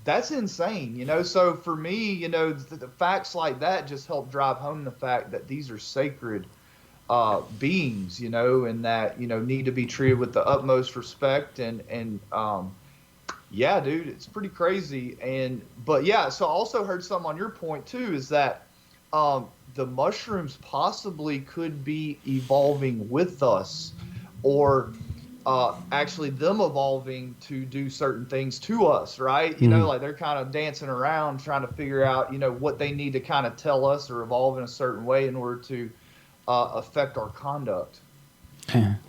that's insane, So for me, the facts like that just help drive home the fact that these are sacred beings, and that need to be treated with the utmost respect and yeah, dude, it's pretty crazy. But yeah, so I also heard something on your point too, is that the mushrooms possibly could be evolving with us, or actually them evolving to do certain things to us, right? Like they're kind of dancing around trying to figure out, what they need to kind of tell us or evolve in a certain way in order to affect our conduct.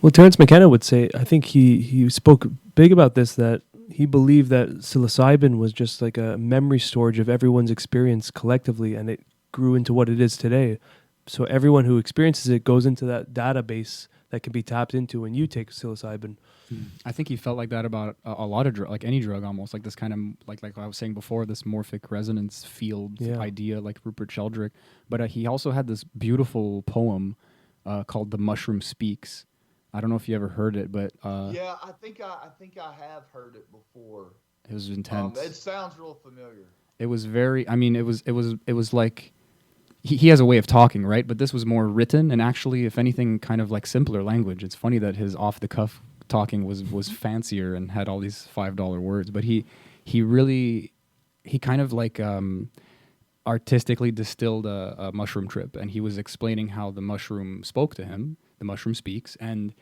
Well, Terence McKenna would say, I think he spoke big about this, that he believed that psilocybin was just like a memory storage of everyone's experience collectively, and it grew into what it is today. So everyone who experiences it goes into that database that can be tapped into when you take psilocybin. I think he felt like that about a lot of drug, like any drug, almost like this kind of like I was saying before, this morphic resonance field idea, like Rupert Sheldrake. But he also had this beautiful poem called "The Mushroom Speaks." I don't know if you ever heard it, but yeah, I think I have heard it before. It was intense. It sounds real familiar. It was very. I mean, it was like he has a way of talking, right? But this was more written and actually, if anything, kind of like simpler language. It's funny that his off the cuff talking was fancier and had all these $5 words, but he kind of like artistically distilled a mushroom trip, and he was explaining how the mushroom spoke to him. The mushroom speaks, and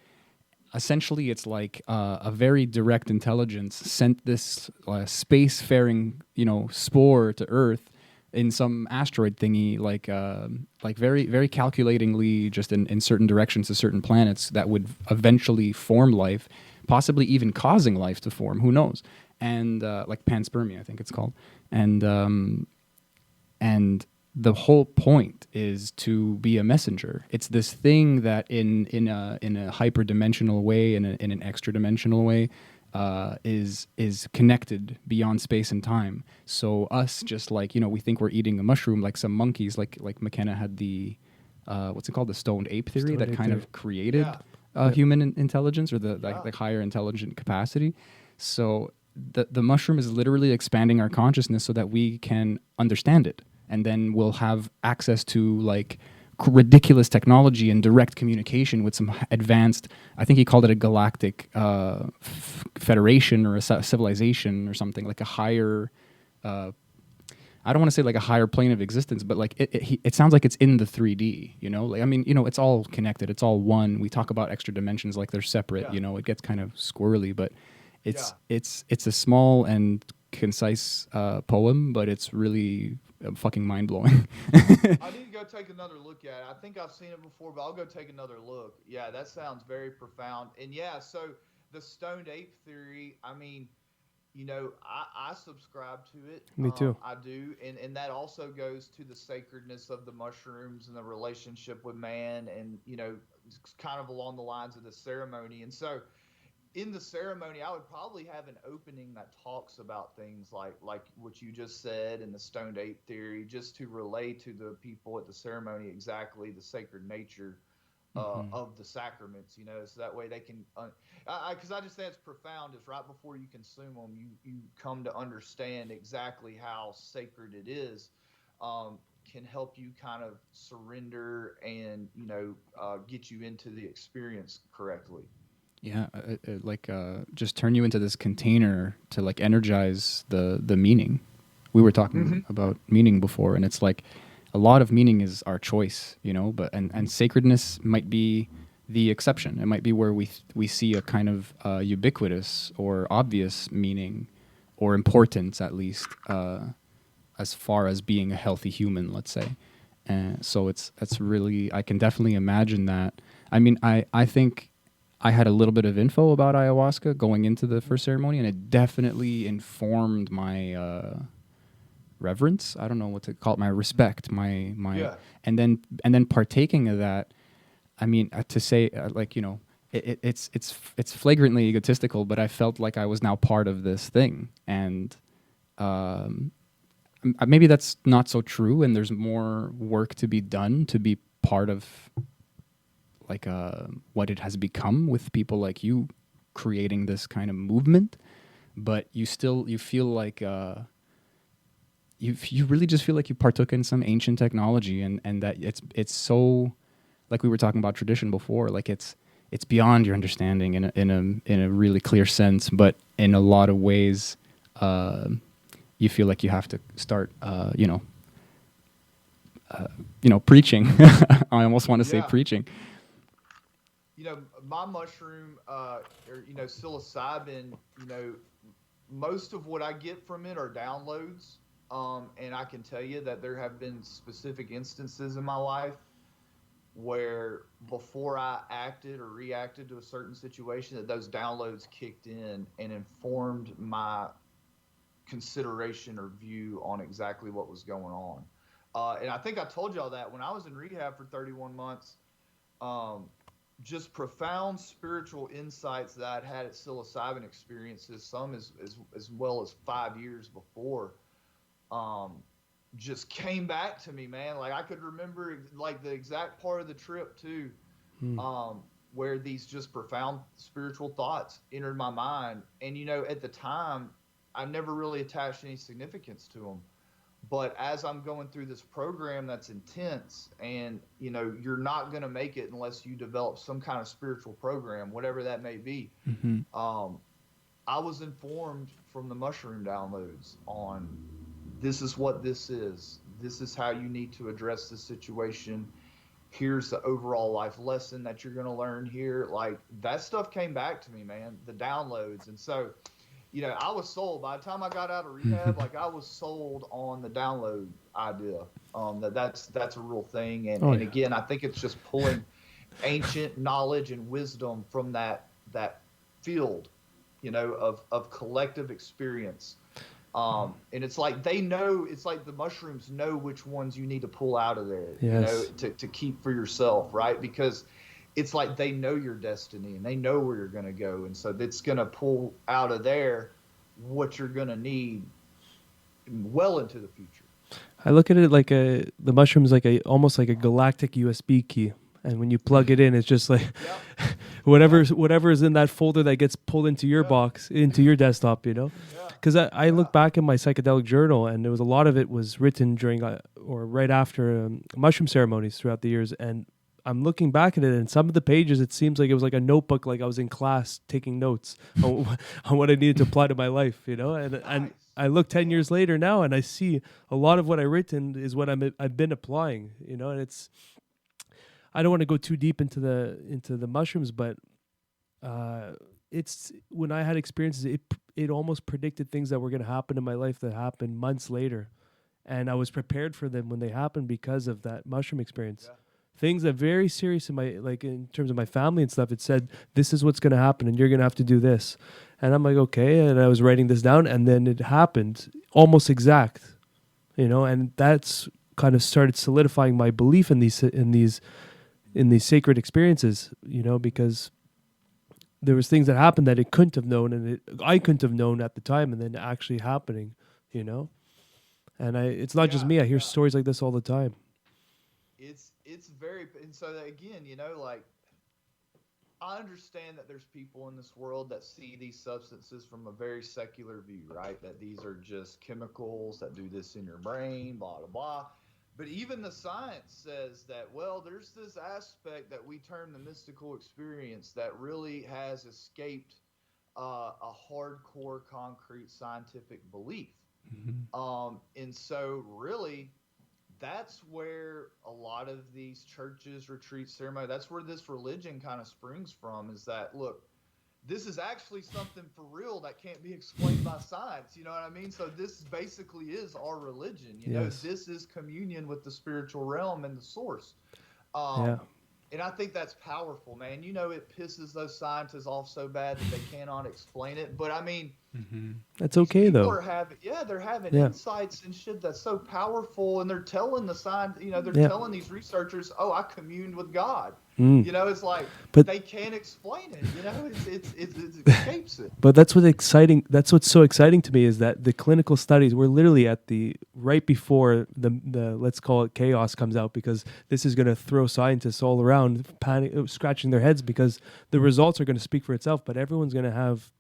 essentially it's like a very direct intelligence sent this space-faring, spore to Earth in some asteroid thingy, like very, very calculatingly, just in certain directions to certain planets that would eventually form life, possibly even causing life to form. Who knows? And like panspermia, I think it's called. And the whole point is to be a messenger. It's this thing that in a hyperdimensional way, in an extra dimensional way, is connected beyond space and time. So us, just like we think we're eating a mushroom, like some monkeys, like McKenna had the what's it called, the stoned ape theory, that kind of created human intelligence, or the like higher intelligent capacity. So the mushroom is literally expanding our consciousness so that we can understand it, and then we'll have access to like ridiculous technology and direct communication with some advanced, I think he called it a galactic federation or a civilization or something, like a higher, I don't want to say like a higher plane of existence, but like it sounds like it's in the 3D, like, I mean, it's all connected. It's all one. We talk about extra dimensions like they're separate, it gets kind of squirrely, but it's a small and concise poem, but it's really fucking mind-blowing. I need to go take another look at it. I think I've seen it before, but I'll go take another look. Yeah, that sounds very profound. And yeah, so the stoned ape theory, I mean, I subscribe to it. Me too. I do. And that also goes to the sacredness of the mushrooms and the relationship with man, and, it's kind of along the lines of the ceremony. And so in the ceremony, I would probably have an opening that talks about things like what you just said and the stoned ape theory, just to relay to the people at the ceremony exactly the sacred nature of the sacraments, so that way they can, because I just think it's profound, is right before you consume them, you come to understand exactly how sacred it is, can help you kind of surrender and, get you into the experience correctly. Yeah, just turn you into this container to like energize the meaning. We were talking about meaning before, and it's like a lot of meaning is our choice, but and sacredness might be the exception. It might be where we see a kind of ubiquitous or obvious meaning or importance, at least, as far as being a healthy human, let's say. And so it's really, I can definitely imagine that. I mean, I think I had a little bit of info about ayahuasca going into the first ceremony, and it definitely informed my reverence. I don't know what to call it. My respect. My Yeah. and then partaking of that. I mean, to say like, you know, it's flagrantly egotistical, but I felt like I was now part of this thing, and maybe that's not so true, and there's more work to be done to be part of like what it has become with people like you creating this kind of movement. But you feel like you really just feel like you partook in some ancient technology, and that it's so, like we were talking about tradition before, like it's beyond your understanding in a really clear sense, but in a lot of ways you feel like you have to start preaching. I almost want to say preaching. You know, my mushroom, or, you know, psilocybin, you know, most of what I get from it are downloads. And I can tell you that there have been specific instances in my life where before I acted or reacted to a certain situation, that those downloads kicked in and informed my consideration or view on exactly what was going on. And I think I told y'all that when I was in rehab for 31 months, just profound spiritual insights that I'd had at psilocybin experiences, some as well as 5 years before, just came back to me, man. Like I could remember like the exact part of the trip too, where these just profound spiritual thoughts entered my mind. And, you know, at the time, I never really attached any significance to them. But as I'm going through this program that's intense, and, you know, you're not going to make it unless you develop some kind of spiritual program, whatever that may be. Mm-hmm. I was informed from the mushroom downloads on this is what this is. This is how you need to address this situation. Here's the overall life lesson that you're going to learn here. Like that stuff came back to me, man, the downloads. And so, you know, I was sold by the time I got out of rehab. Like I was sold on the download idea. That's a real thing. And again, I think it's just pulling ancient knowledge and wisdom from that field, you know, of collective experience. And it's like they know, it's like the mushrooms know which ones you need to pull out of there, you know, to keep for yourself, right? Because it's like they know your destiny and they know where you're going to go. And so it's going to pull out of there what you're going to need well into the future. I look at it like the mushroom's like almost like a galactic USB key. And when you plug it in, it's just like whatever is in that folder that gets pulled into your box, into your desktop, you know? Because I look back in my psychedelic journal, and there was a lot of it was written during or right after mushroom ceremonies throughout the years. And I'm looking back at it, and some of the pages, it seems like it was like a notebook, like I was in class taking notes on what I needed to apply to my life, you know? And I look 10 years later now, and I see a lot of what I've written is what I've been applying, you know? And it's... I don't want to go too deep into the mushrooms, but it's when I had experiences, it almost predicted things that were going to happen in my life that happened months later, and I was prepared for them when they happened because of that mushroom experience. Yeah. Things that very serious in my, like in terms of my family and stuff. It said this is what's going to happen, and you're going to have to do this, and I'm like okay, and I was writing this down, and then it happened almost exact, you know, and that's kind of started solidifying my belief in these sacred experiences, you know, because there was things that happened that it couldn't have known, and I couldn't have known at the time, and then actually happening, you know. And it's not just me. I hear stories like this all the time. It's very, and so that, again, you know, like I understand that there's people in this world that see these substances from a very secular view, right? That these are just chemicals that do this in your brain, blah blah blah. But even the science says that, well, there's this aspect that we term the mystical experience that really has escaped a hardcore, concrete scientific belief. Mm-hmm. And so really, that's where a lot of these churches, retreats, ceremony, that's where this religion kind of springs from, is that, look, this is actually something for real that can't be explained by science. You know what I mean? So this basically is our religion. You know, this is communion with the spiritual realm and the source. And And I think that's powerful, man. You know, it pisses those scientists off so bad that they cannot explain it. But I mean, That's these okay people though. are having, yeah, they're having Yeah. insights and shit that's so powerful, and they're telling the science, you know, they're Yeah. telling these researchers, "Oh, I communed with God." Mm. You know, it's like But they can't explain it. You know, it escapes it. But that's what's exciting. That's what's so exciting to me is that the clinical studies we're literally at the right before the let's call it chaos comes out, because this is going to throw scientists all around panic, scratching their heads, because the results are going to speak for itself. But everyone's going to have,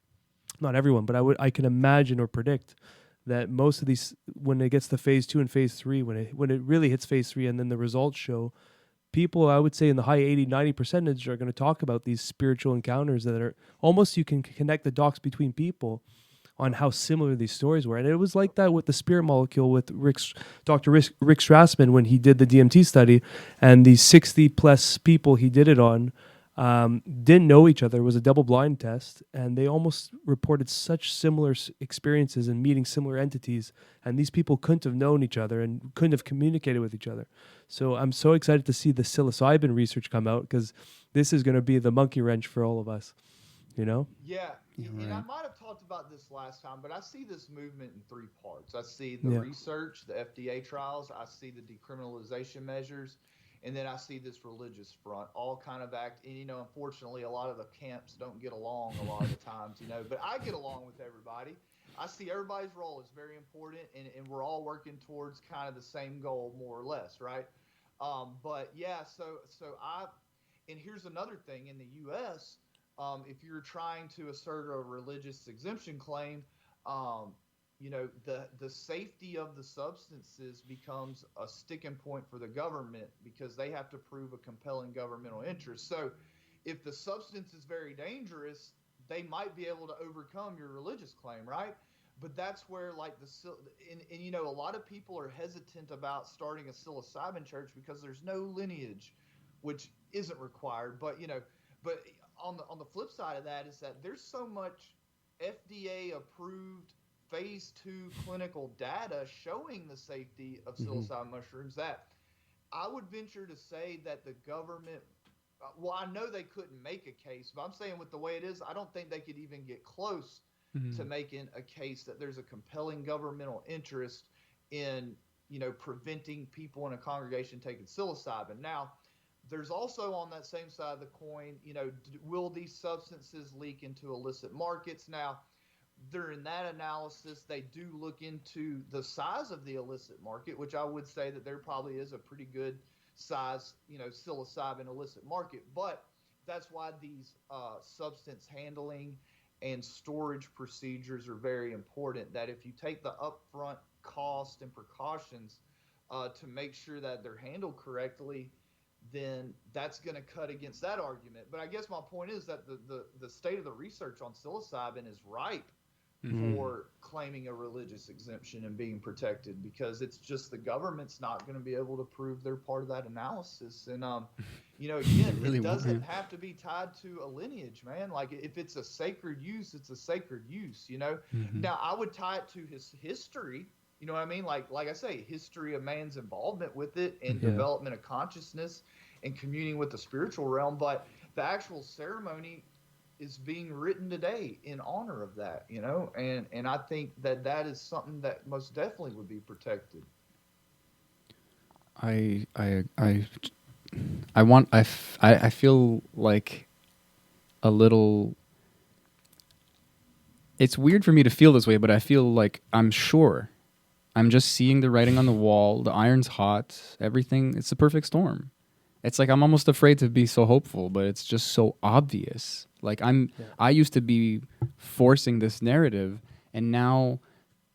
not everyone, but I can imagine or predict that most of these, when it gets to phase 2 and phase 3, when it really hits phase 3 and then the results show, people, I would say in the high 80-90% are going to talk about these spiritual encounters that are almost, you can connect the dots between people on how similar these stories were. And it was like that with the spirit molecule with Dr. Rick Strassman when he did the DMT study, and these 60 plus people he did it on didn't know each other. It was a double blind test, and they almost reported such similar experiences and meeting similar entities, and these people couldn't have known each other and couldn't have communicated with each other. So I'm so excited to see the psilocybin research come out, because this is going to be the monkey wrench for all of us, you know? Yeah, and I right. might have talked about this last time, but I see this movement in three parts. I see the Yeah. research, the FDA trials, I see the decriminalization measures, and then I see this religious front, all kind of act. And, you know, unfortunately, a lot of the camps don't get along a lot of the times, you know, but I get along with everybody. I see everybody's role is very important, and we're all working towards kind of the same goal, more or less, right? But yeah, and here's another thing in the U.S. If you're trying to assert a religious exemption claim, um, you know, the safety of the substances becomes a sticking point for the government because they have to prove a compelling governmental interest. So if the substance is very dangerous, they might be able to overcome your religious claim, right? But that's where, like, and you know, a lot of people are hesitant about starting a psilocybin church because there's no lineage, which isn't required. But you know, but on the flip side of that is that there's so much FDA approved phase 2 clinical data showing the safety of psilocybin mushrooms that I would venture to say that the government, well, I know they couldn't make a case, but I'm saying with the way it is, I don't think they could even get close to making a case that there's a compelling governmental interest in, you know, preventing people in a congregation taking psilocybin. Now, there's also on that same side of the coin, you know, will these substances leak into illicit markets? Now, during that analysis, they do look into the size of the illicit market, which I would say that there probably is a pretty good size, you know, psilocybin illicit market. But that's why these substance handling and storage procedures are very important. That if you take the upfront cost and precautions to make sure that they're handled correctly, then that's going to cut against that argument. But I guess my point is that the state of the research on psilocybin is ripe for claiming a religious exemption and being protected, because it's just the government's not going to be able to prove they're part of that analysis. And you know, again, really it doesn't won't. have to be tied to a lineage, man. Like if it's a sacred use, it's a sacred use, you know. Now I would tie it to his history, you know what I mean? Like I say, history of man's involvement with it and Yeah. development of consciousness and communing with the spiritual realm. But the actual ceremony is being written today in honor of that, you know, and I think that that is something that most definitely would be protected. I I I I want I feel like a little. It's weird for me to feel this way, but I feel like I'm sure. I'm just seeing the writing on the wall. The iron's hot. Everything. It's the perfect storm. It's like I'm almost afraid to be so hopeful, but it's just so obvious. Like I used to be forcing this narrative, and now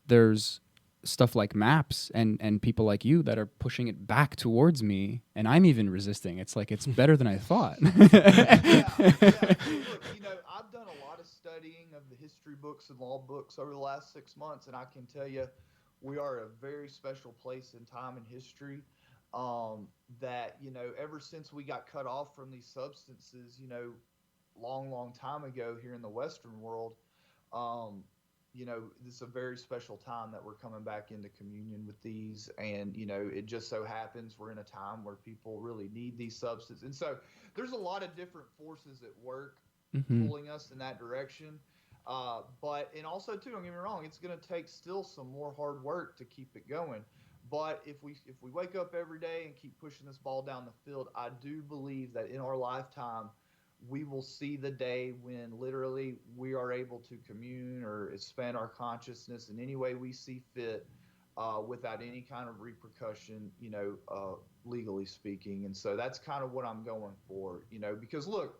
there's stuff like maps and people like you that are pushing it back towards me, and I'm even resisting. It's like it's better than I thought. Yeah. Look, you know, I've done a lot of studying of the history books and law books over the last 6 months, and I can tell you, we are at a very special place in time and history. That, you know, ever since we got cut off from these substances, you know, long time ago here in the Western world, um, this is a very special time that we're coming back into communion with these. And, it just so happens we're in a time where people really need these substances. And so there's a lot of different forces at work pulling us in that direction. And also too, don't get me wrong, it's going to take still some more hard work to keep it going. But if we wake up every day and keep pushing this ball down the field, I do believe that in our lifetime, we will see the day when literally we are able to commune or expand our consciousness in any way we see fit, without any kind of repercussion, legally speaking. And so that's kind of what I'm going for, because look,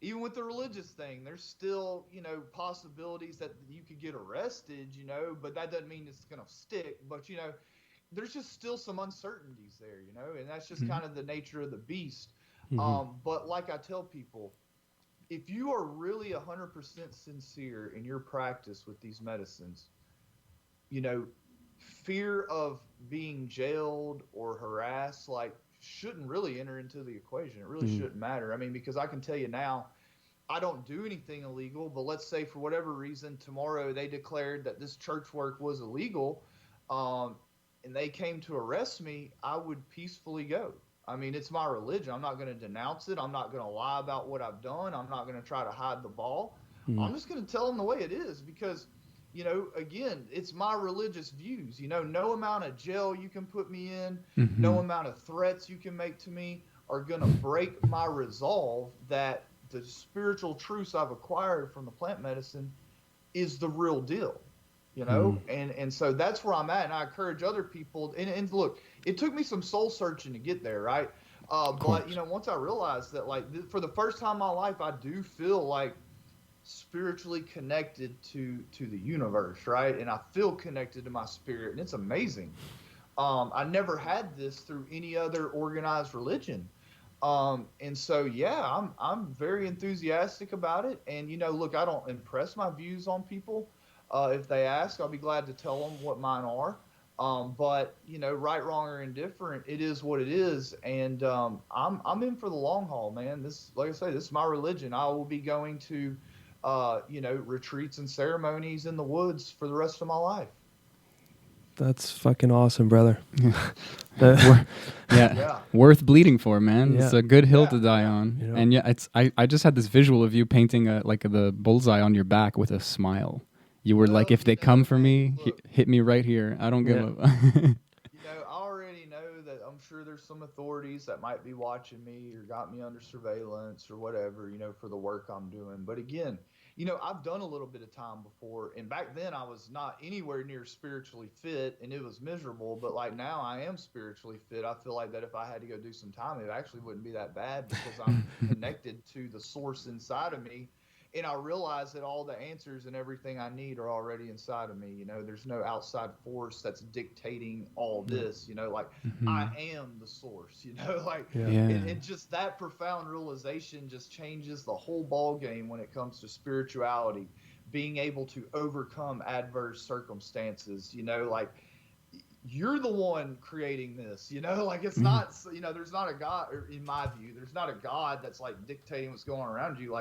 even with the religious thing, there's still, possibilities that you could get arrested, but that doesn't mean it's going to stick. But, there's just still some uncertainties there, and that's just kind of the nature of the beast. But like I tell people, if you are really 100% sincere in your practice with these medicines, fear of being jailed or harassed, shouldn't really enter into the equation. It really shouldn't matter. I mean, because I can tell you now, I don't do anything illegal, but let's say for whatever reason, tomorrow they declared that this church work was illegal, and they came to arrest me, I would peacefully go. I mean, it's my religion. I'm not going to denounce it. I'm not going to lie about what I've done. I'm not going to try to hide the ball. I'm just going to tell them the way it is because, again, it's my religious views. No amount of jail you can put me in, no amount of threats you can make to me are going to break my resolve that the spiritual truths I've acquired from the plant medicine is the real deal. And so that's where I'm at, and I encourage other people. And look, it took me some soul searching to get there, right? But once I realized that, for the first time in my life, I do feel spiritually connected to the universe, right? And I feel connected to my spirit, and it's amazing. I never had this through any other organized religion. And so, yeah, I'm very enthusiastic about it. And look, I don't impress my views on people. If they ask, I'll be glad to tell them what mine are. But right, wrong, or indifferent, it is what it is. And I'm in for the long haul, man. This, like I say, this is my religion. I will be going to, retreats and ceremonies in the woods for the rest of my life. That's fucking awesome, brother. Yeah. Worth bleeding for, man. Yeah. It's a good hill to die on. And it's I just had this visual of you painting the bullseye on your back with a smile. You were like, if they come for me, hit me right here. I don't give a... I already know that I'm sure there's some authorities that might be watching me or got me under surveillance or whatever, for the work I'm doing. But again, I've done a little bit of time before. And back then I was not anywhere near spiritually fit and it was miserable. But now I am spiritually fit. I feel like that if I had to go do some time, it actually wouldn't be that bad because I'm connected to the source inside of me. And I realize that all the answers and everything I need are already inside of me. There's no outside force that's dictating all this, I am the source, and just that profound realization just changes the whole ball game when it comes to spirituality, being able to overcome adverse circumstances, you're the one creating this, it's not, there's not a God, or in my view, there's not a God that's dictating what's going on around you.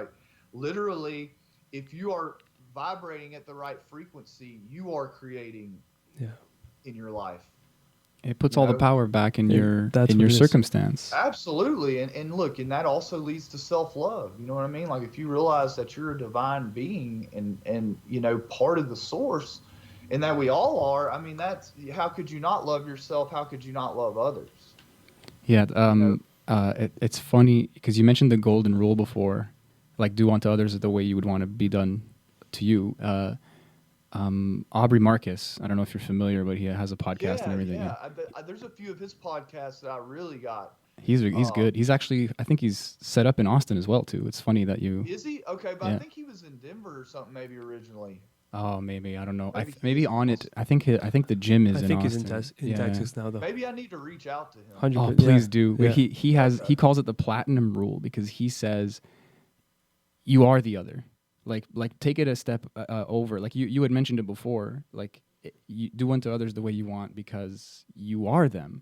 Literally, if you are vibrating at the right frequency, you are creating in your life. It puts all the power back in your circumstance. Absolutely. And look, and that also leads to self-love. You know what I mean? If you realize that you're a divine being and part of the source and that we all are, I mean, that's, how could you not love yourself? How could you not love others? Yeah. It's funny because you mentioned the golden rule before. Do unto others the way you would want to be done to you. Aubrey Marcus, I don't know if you're familiar, but he has a podcast and everything. Yeah, there's a few of his podcasts that I really got. He's good. He's actually, I think he's set up in Austin as well too. It's funny that you... Is he? Okay, but I think he was in Denver or something maybe originally. Oh, maybe. I don't know. Maybe on it. I think the gym is in Austin. I think he's in Texas now, though. Maybe I need to reach out to him. 100%. Oh, please do. Yeah. He calls it the platinum rule because he says... You are the other. Take it a step over. You had mentioned it before. You do unto others the way you want because you are them.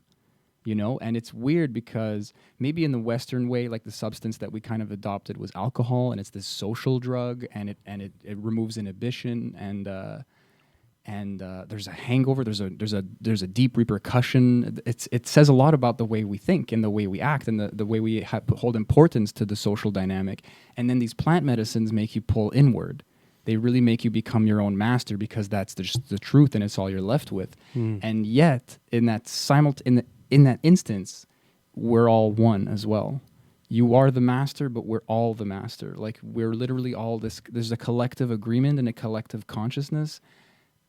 you know? And it's weird because maybe in the Western way, like the substance that we kind of adopted was alcohol, and it's this social drug, and it removes inhibition, and there's a hangover, there's a deep repercussion. It says a lot about the way we think and the way we act and the way we hold importance to the social dynamic. And then these plant medicines make you pull inward. They really make you become your own master, because that's just the truth, and it's all you're left with. And yet, in that in that instance, we're all one as well. You are the master, but we're all the master. Like, we're literally all this. There's a collective agreement and a collective consciousness,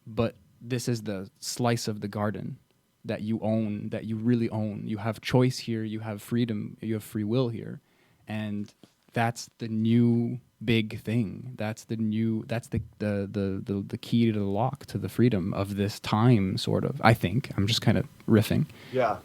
but this is the slice of the garden that you own, that you really own. You have choice here. You have freedom. You have free will here, and that's the new big thing. That's the key to the lock to the freedom of this time, sort of. I think I'm just kind of riffing. Yeah.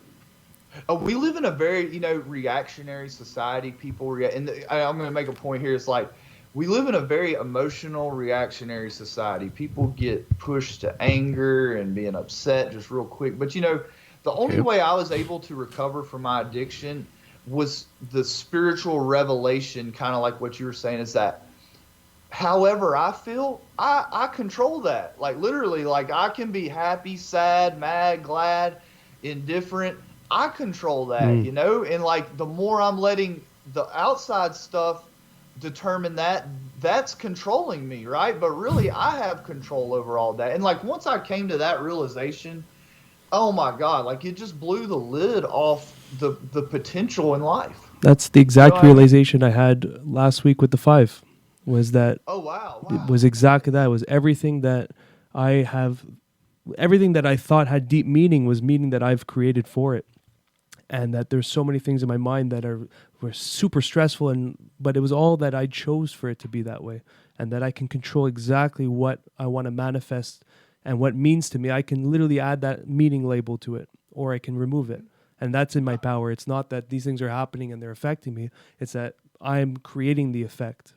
We live in a very, reactionary society. People react, and I'm going to make a point here. It's like, we live in a very emotional, reactionary society. People get pushed to anger and being upset just real quick. But, the only way I was able to recover from my addiction was the spiritual revelation, kind of like what you were saying, is that however I feel, I control that. Like, literally, like, I can be happy, sad, mad, glad, indifferent. I control that, and like, the more I'm letting the outside stuff determine that, that's controlling me, right? But really, I have control over all that. And like, once I came to that realization, oh my God, like, it just blew the lid off the potential in life. That's the exact realization I had last week with the 5. Was that? Oh wow! It was exactly that. It was everything that I thought had deep meaning was meaning that I've created for it, and that there's so many things in my mind that were super stressful, but it was all that I chose for it to be that way, and that I can control exactly what I want to manifest and what means to me. I can literally add that meaning label to it, or I can remove it, and that's in my power. It's not that these things are happening and they're affecting me. It's that I'm creating the effect.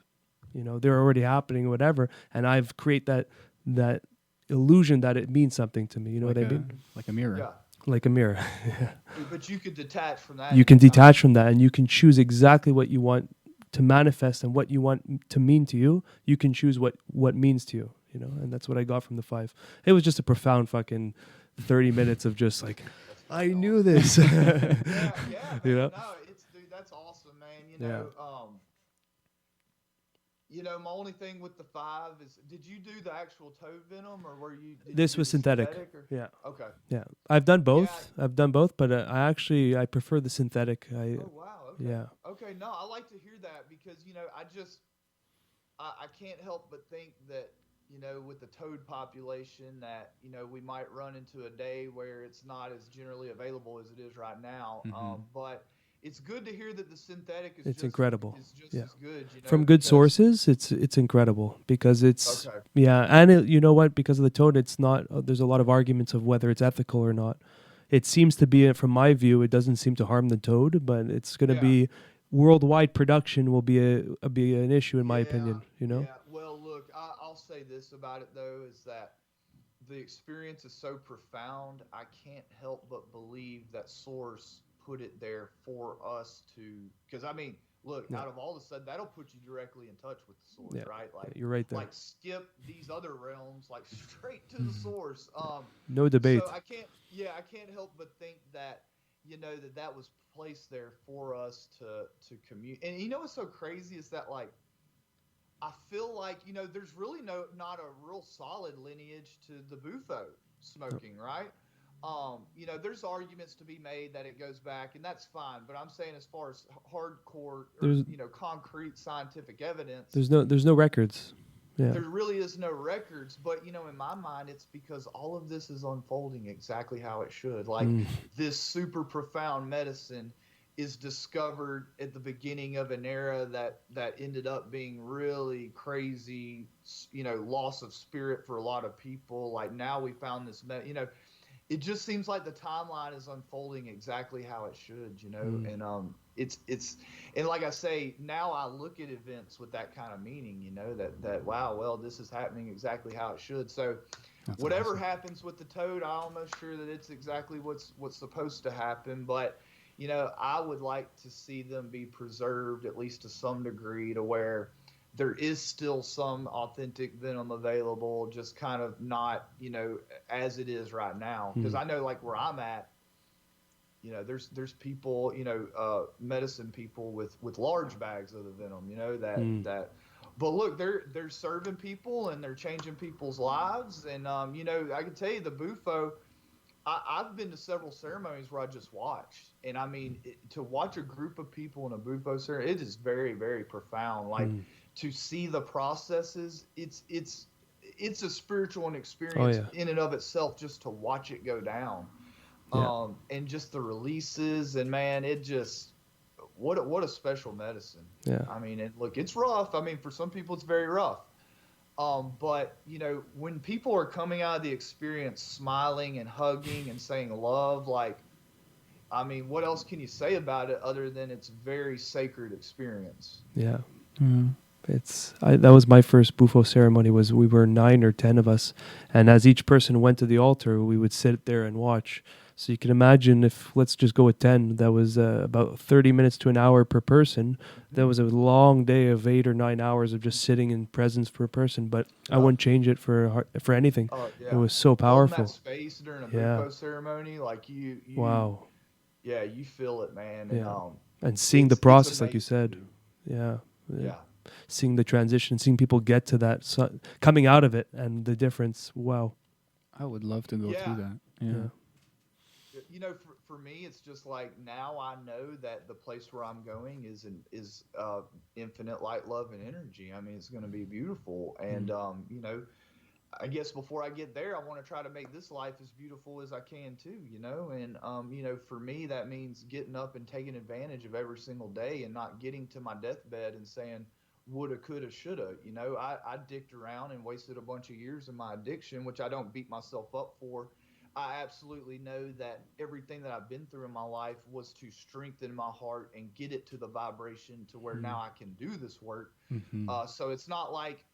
They're already happening, whatever, and I've created that illusion that it means something to me. You know what I mean? Like a mirror. Yeah. Like a mirror. But you could detach from that. You can detach from that, and you can choose exactly what you want to manifest and what you want to mean to you. You can choose what means to you, and that's what I got from the 5. It was just a profound fucking 30 minutes of just like, I knew this. Yeah, man. No, dude, that's awesome, man. My only thing with the 5 is, did you do the actual toad venom, or were you? This was synthetic. Yeah. Okay. Yeah, I've done both. I've done both, but I prefer the synthetic. Oh wow. Okay. Yeah. Okay. No, I like to hear that, because I can't help but think that with the toad population that we might run into a day where it's not as generally available as it is right now. But it's good to hear that the synthetic is incredible. Is just as good. From good sources, it's incredible, because it's and you know what? Because of the toad, it's not. There's a lot of arguments of whether it's ethical or not. It seems to be, from my view, it doesn't seem to harm the toad, but it's going to be worldwide production will be an issue in my opinion. Yeah. Well, look, I'll say this about it though, is that the experience is so profound. I can't help but believe that Source put it there for us to, because look, out of all the sudden, that'll put you directly in touch with the source, right? Like, you're right there. Like, skip these other realms, like, straight to the source. No debate. So I can't help but think that, that was placed there for us to commute. And what's so crazy is that, like, I feel like, there's really not a real solid lineage to the bufo smoking, right? There's arguments to be made that it goes back, and that's fine. But I'm saying, as far as hardcore, concrete scientific evidence, there's no records. Yeah. There really is no records. But in my mind, it's because all of this is unfolding exactly how it should. Like, this super profound medicine is discovered at the beginning of an era that ended up being really crazy. Loss of spirit for a lot of people. Like, now we found this. It just seems like the timeline is unfolding exactly how it should, and it's and like I say, now I look at events with that kind of meaning, that wow, well, this is happening exactly how it should. So Whatever happens with the toad, I'm almost sure that it's exactly what's supposed to happen. But I would like to see them be preserved at least to some degree, to where there is still some authentic venom available, just kind of not as it is right now. Because I know, like, where I'm at, there's people, medicine people with large bags of the venom, that. But look, they're serving people and they're changing people's lives. And I can tell you, the Bufo, I've been to several ceremonies where I just watched, and I mean, to watch a group of people in a Bufo ceremony, it is very, very profound. Like, to see the processes, it's a spiritual experience in and of itself, just to watch it go down. And just the releases, and man, it just, what a special medicine. Yeah. I mean, and look, it's rough. I mean, for some people it's very rough. But when people are coming out of the experience smiling and hugging and saying love, like, I mean, what else can you say about it other than it's a very sacred experience? Yeah. That was my first Bufo ceremony. We were 9 or 10 of us, and as each person went to the altar, we would sit there and watch. So you can imagine, if, let's just go with 10, that was about 30 minutes to an hour per person. That was a long day of 8 or 9 hours of just sitting in presence for a person. But I wouldn't change it for anything. It was so powerful. That space during a Bufo ceremony, like you. Wow. Yeah, you feel it, man. And seeing the process, like you said. Yeah. Seeing the transition, seeing people get to that, coming out of it, and the difference. Wow. I would love to go through that. Yeah. For me, it's just like, now I know that the place where I'm going is infinite light, love, and energy. I mean, it's going to be beautiful. And, I guess before I get there, I want to try to make this life as beautiful as I can too, and, for me, that means getting up and taking advantage of every single day, and not getting to my deathbed and saying, woulda, coulda, shoulda. I dicked around and wasted a bunch of years in my addiction, which I don't beat myself up for. I absolutely know that everything that I've been through in my life was to strengthen my heart and get it to the vibration to where now I can do this work. So it's not like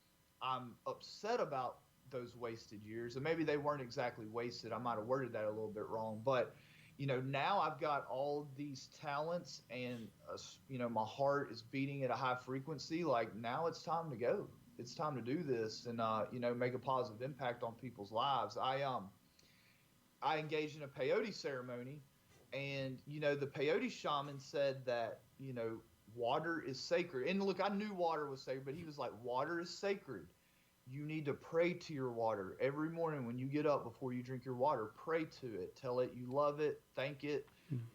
I'm upset about those wasted years, and maybe they weren't exactly wasted. I might have worded that a little bit wrong, but now I've got all these talents, and my heart is beating at a high frequency. Like, now it's time to go. It's time to do this, and make a positive impact on people's lives. I engaged in a peyote ceremony, and the peyote shaman said that water is sacred. And look, I knew water was sacred, but he was like, water is sacred. You need to pray to your water every morning when you get up. Before you drink your water, pray to it, tell it you love it, thank it.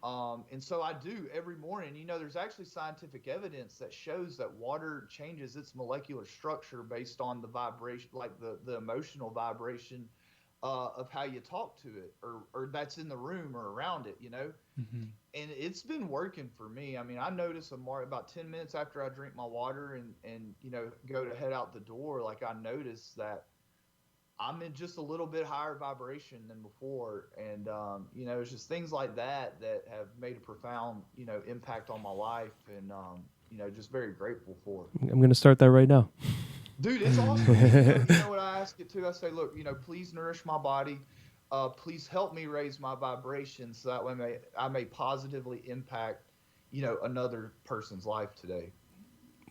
And so I do every morning. There's actually scientific evidence that shows that water changes its molecular structure based on the vibration, like the emotional vibration of how you talk to it, or that's in the room or around it, And it's been working for me. I mean, I notice about 10 minutes after I drink my water and go to head out the door, like, I notice that I'm in just a little bit higher vibration than before. And, it's just things like that have made a profound, impact on my life, and, just very grateful for. I'm going to start that right now. Dude, it's awesome. You know what I ask it too? I say, look, please nourish my body. Please help me raise my vibration, so that way I may positively impact, another person's life today.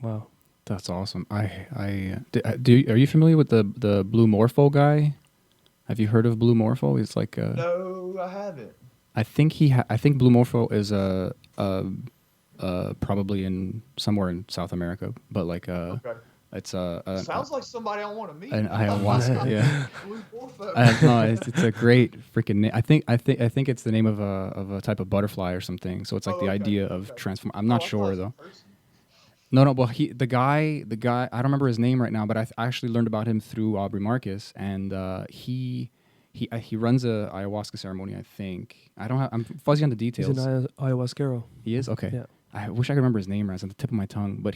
Wow, that's awesome. Are you familiar with the Blue Morpho guy? Have you heard of Blue Morpho? He's like no, I haven't. I think I think Blue Morpho is probably in somewhere in South America, but like okay. It's sounds like somebody I want to meet. An ayahuasca, yeah. No, it's a great freaking name. I think it's the name of a type of butterfly or something. So it's like the idea of transform. I'm not sure though. No. Well, the guy. I don't remember his name right now, but I actually learned about him through Aubrey Marcus, and he runs a ayahuasca ceremony. I think I'm fuzzy on the details. He's an ayahuasquero. He is? Okay. Yeah. I wish I could remember his name right. It's on the tip of my tongue, but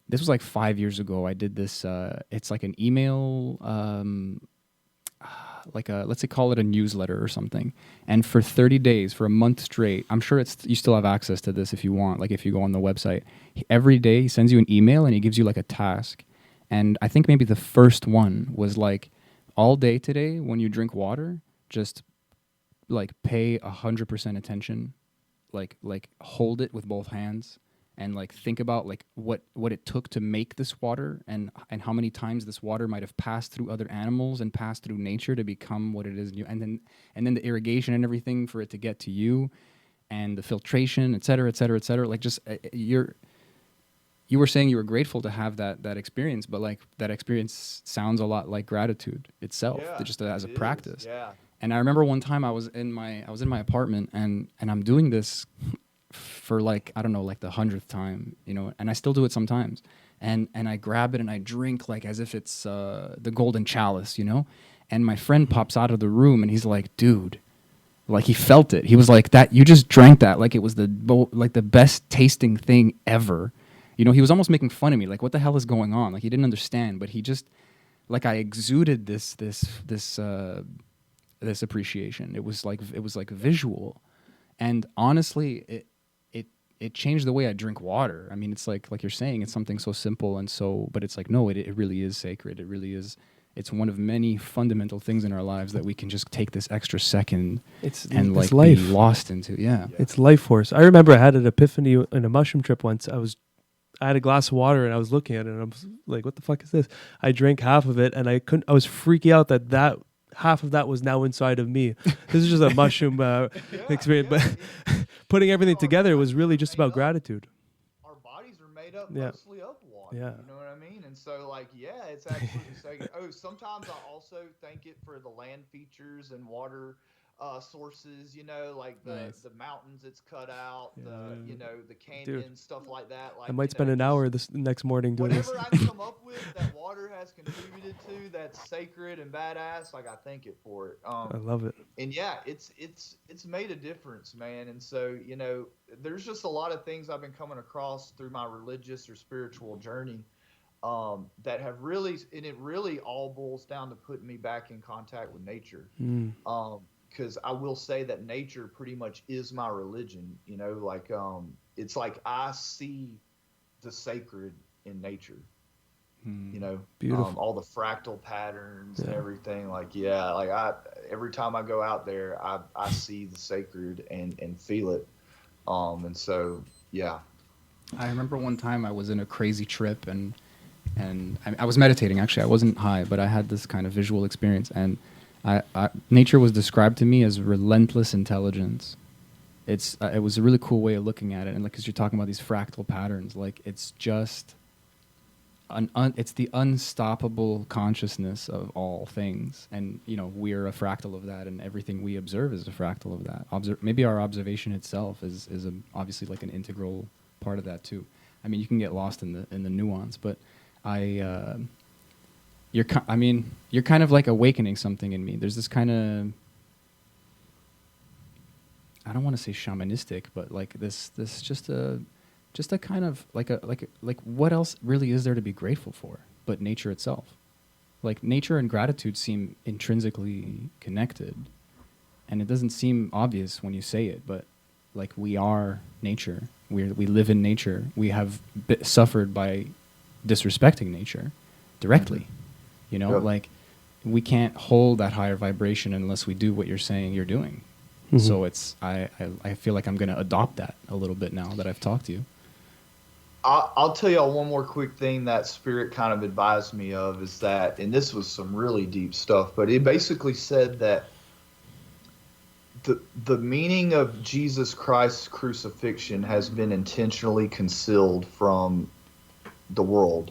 this was like 5 years ago. I did this. It's like an email, let's say call it a newsletter or something. And for 30 days, for a month straight, I'm sure you still have access to this if you want. Like if you go on the website, every day he sends you an email and he gives you like a task. And I think maybe the first one was like, all day today, when you drink water, just like pay 100% attention, like hold it with both hands, and like think about like what it took to make this water, and how many times this water might have passed through other animals and passed through nature to become what it is, and then the irrigation and everything for it to get to you, and the filtration, et cetera, et cetera, et cetera. Like just you were saying you were grateful to have that experience, but like that experience sounds a lot like gratitude itself, just as a practice. Yeah. And I remember one time I was in my apartment, and I'm doing this for like, I don't know, like the 100th time, you know, and I still do it sometimes. And I grab it and I drink like as if it's the golden chalice, you know. And my friend pops out of the room and he's like, dude, like he felt it. He was like, that you just drank that like it was the best tasting thing ever. You know, he was almost making fun of me, like, what the hell is going on? Like, he didn't understand, but he just, like, I exuded this appreciation. It was like visual, and honestly, it changed the way I drink water. I mean, it's like you're saying, it's something so simple and so, but it's like, no, it really is sacred. It really is. It's one of many fundamental things in our lives that we can just take this extra second and like life. Be lost into. Yeah, it's life force. I remember I had an epiphany in a mushroom trip once. I had a glass of water and I was looking at it and I was like, what the fuck is this? I drank half of it and I was freaking out that half of that was now inside of me. This is just a mushroom experience, but putting everything together was really just about gratitude. Our bodies are made up mostly of water. Yeah. You know what I mean? And so like, yeah, it's absolutely sacred. Oh, sometimes I also thank it for the land features and water sources, you know, like the mountains it's cut out, you know, the canyons, stuff like that. Like, I might spend an hour this next morning doing this. Whatever I come up with that water has contributed to that's sacred and badass, like I thank it for it. I love it. And yeah, it's made a difference, man. And so, you know, there's just a lot of things I've been coming across through my religious or spiritual journey that have really, and it really all boils down to putting me back in contact with nature. Because I will say that nature pretty much is my religion, you know, like it's like I see the sacred in nature, you know, all the fractal patterns and everything. Like, every time I go out there, I see the sacred and feel it. And so, yeah. I remember one time I was in a crazy trip and I was meditating. Actually, I wasn't high, but I had this kind of visual experience, and nature was described to me as relentless intelligence. It was a really cool way of looking at it, and like, because you're talking about these fractal patterns, like it's just it's the unstoppable consciousness of all things, and you know, we're a fractal of that, and everything we observe is a fractal of that. Maybe our observation itself is obviously like an integral part of that too. I mean, you can get lost in the nuance, but you're kind of like awakening something in me. There's this kind of, I don't want to say shamanistic, but like this just a kind of like what else really is there to be grateful for but nature itself? Like, nature and gratitude seem intrinsically connected, and it doesn't seem obvious when you say it, but like, we are nature. We live in nature. We have suffered by disrespecting nature directly. You know, like, we can't hold that higher vibration unless we do what you're saying you're doing. So I feel like I'm going to adopt that a little bit now that I've talked to you. I'll tell y'all one more quick thing that Spirit kind of advised me of is that, and this was some really deep stuff, but it basically said that the meaning of Jesus Christ's crucifixion has been intentionally concealed from the world.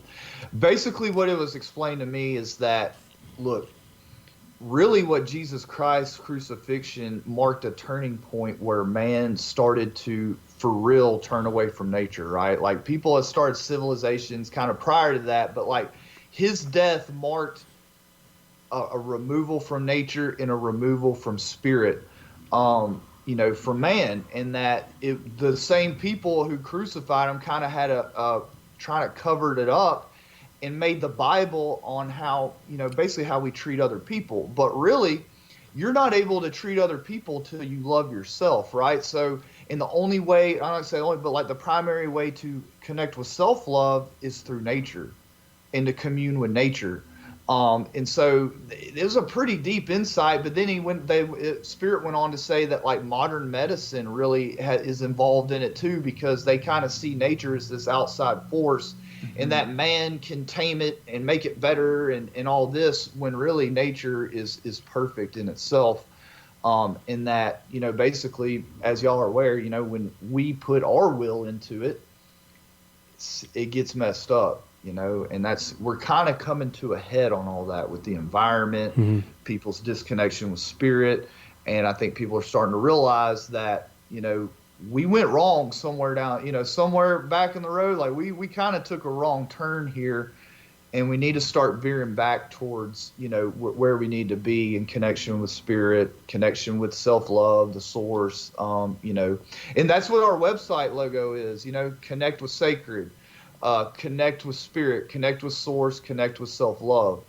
Basically, what it was explained to me is that, look, really what Jesus Christ's crucifixion marked a turning point where man started to, for real, turn away from nature, right? Like, people had started civilizations kind of prior to that, but like, his death marked a removal from nature and a removal from spirit, you know, from man. And that the same people who crucified him kind of had trying to cover it up and made the Bible on how, you know, basically how we treat other people. But really, you're not able to treat other people till you love yourself, right? So, and the only way, I don't say only, but like the primary way to connect with self-love is through nature and to commune with nature. And so it was a pretty deep insight. But then Spirit went on to say that like modern medicine really is involved in it too, because they kind of see nature as this outside force, and that man can tame it and make it better and all this, when really nature is perfect in itself. In that, basically, as y'all are aware, when we put our will into it, it gets messed up. And we're kind of coming to a head on all that with the environment, people's disconnection with spirit. And I think people are starting to realize that, we went wrong somewhere down, somewhere back in the road. Like we kind of took a wrong turn here, and we need to start veering back towards, where we need to be in connection with spirit, connection with self-love, the source, and that's what our website logo is, connect with sacred. Connect with spirit, connect with source, connect with self-love,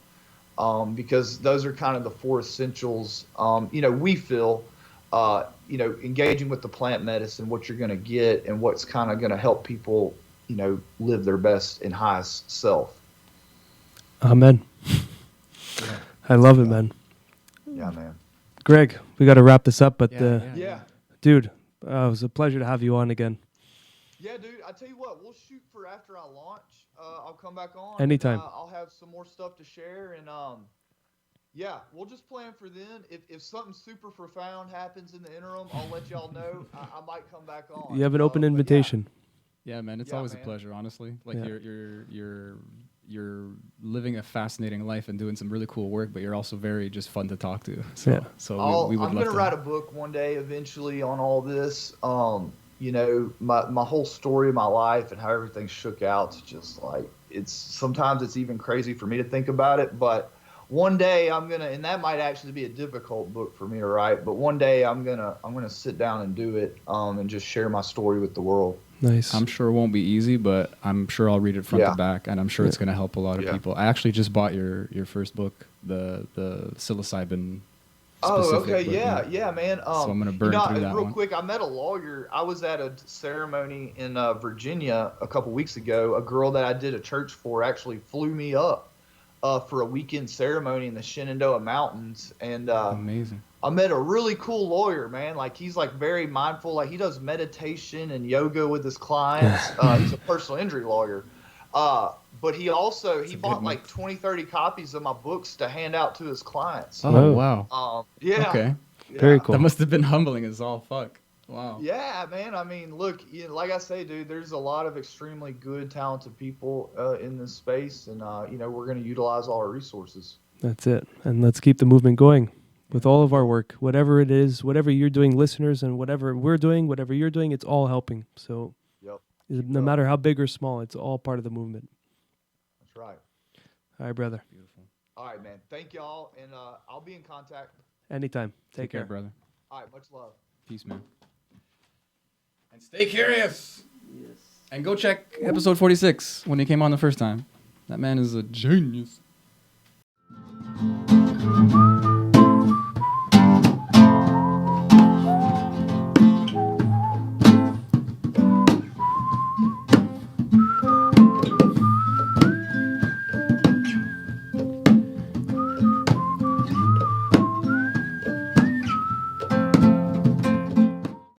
because those are kind of the four essentials. We feel, engaging with the plant medicine, what you're going to get and what's kind of going to help people, live their best and highest self. Amen. Yeah. I love it, man. Yeah, man. Greg, we got to wrap this up, but Yeah. dude, it was a pleasure to have you on again. Yeah, dude, I tell you what, we'll shoot for after I launch. I'll come back on. Anytime. I'll have some more stuff to share, and yeah, we'll just plan for then. If something super profound happens in the interim, I'll let y'all know. I might come back on. You have an open invitation. Yeah, man, it's always a pleasure, honestly. Like you're living a fascinating life and doing some really cool work, but you're also very just fun to talk to. So we would love to. I'm gonna write a book one day eventually on all this. My whole story of my life and how everything shook out. It's just like, sometimes it's even crazy for me to think about it, but one day I'm gonna, and that might actually be a difficult book for me to write, but one day I'm gonna sit down and do it, and just share my story with the world. Nice. I'm sure it won't be easy, but I'm sure I'll read it front to back, and I'm sure it's gonna help a lot of people. I actually just bought your first book, the psilocybin. Oh, okay, yeah, man. So I'm gonna burn through that real one. quick. I met a lawyer. I was at a ceremony in Virginia a couple weeks ago. A girl that I did a church for actually flew me up for a weekend ceremony in the Shenandoah Mountains, and amazing. I met a really cool lawyer, man. Like, he's like very mindful. Like, he does meditation and yoga with his clients. He's a personal injury lawyer. But he bought like 20, 30 copies of my books to hand out to his clients. Oh, wow. Yeah. Okay. Yeah. Very cool. That must have been humbling as all fuck. Wow. Yeah, man. I mean, look, like I say, dude, there's a lot of extremely good, talented people in this space. And, we're going to utilize all our resources. That's it. And let's keep the movement going with all of our work, whatever it is, whatever you're doing, listeners, and whatever we're doing, whatever you're doing, it's all helping. So no matter how big or small, it's all part of the movement. That's right. All right, brother. Beautiful. All right, man. Thank y'all. And I'll be in contact. Anytime. Take care, brother. All right. Much love. Peace, man. And stay curious. Yes. And go check episode 46 when he came on the first time. That man is a genius.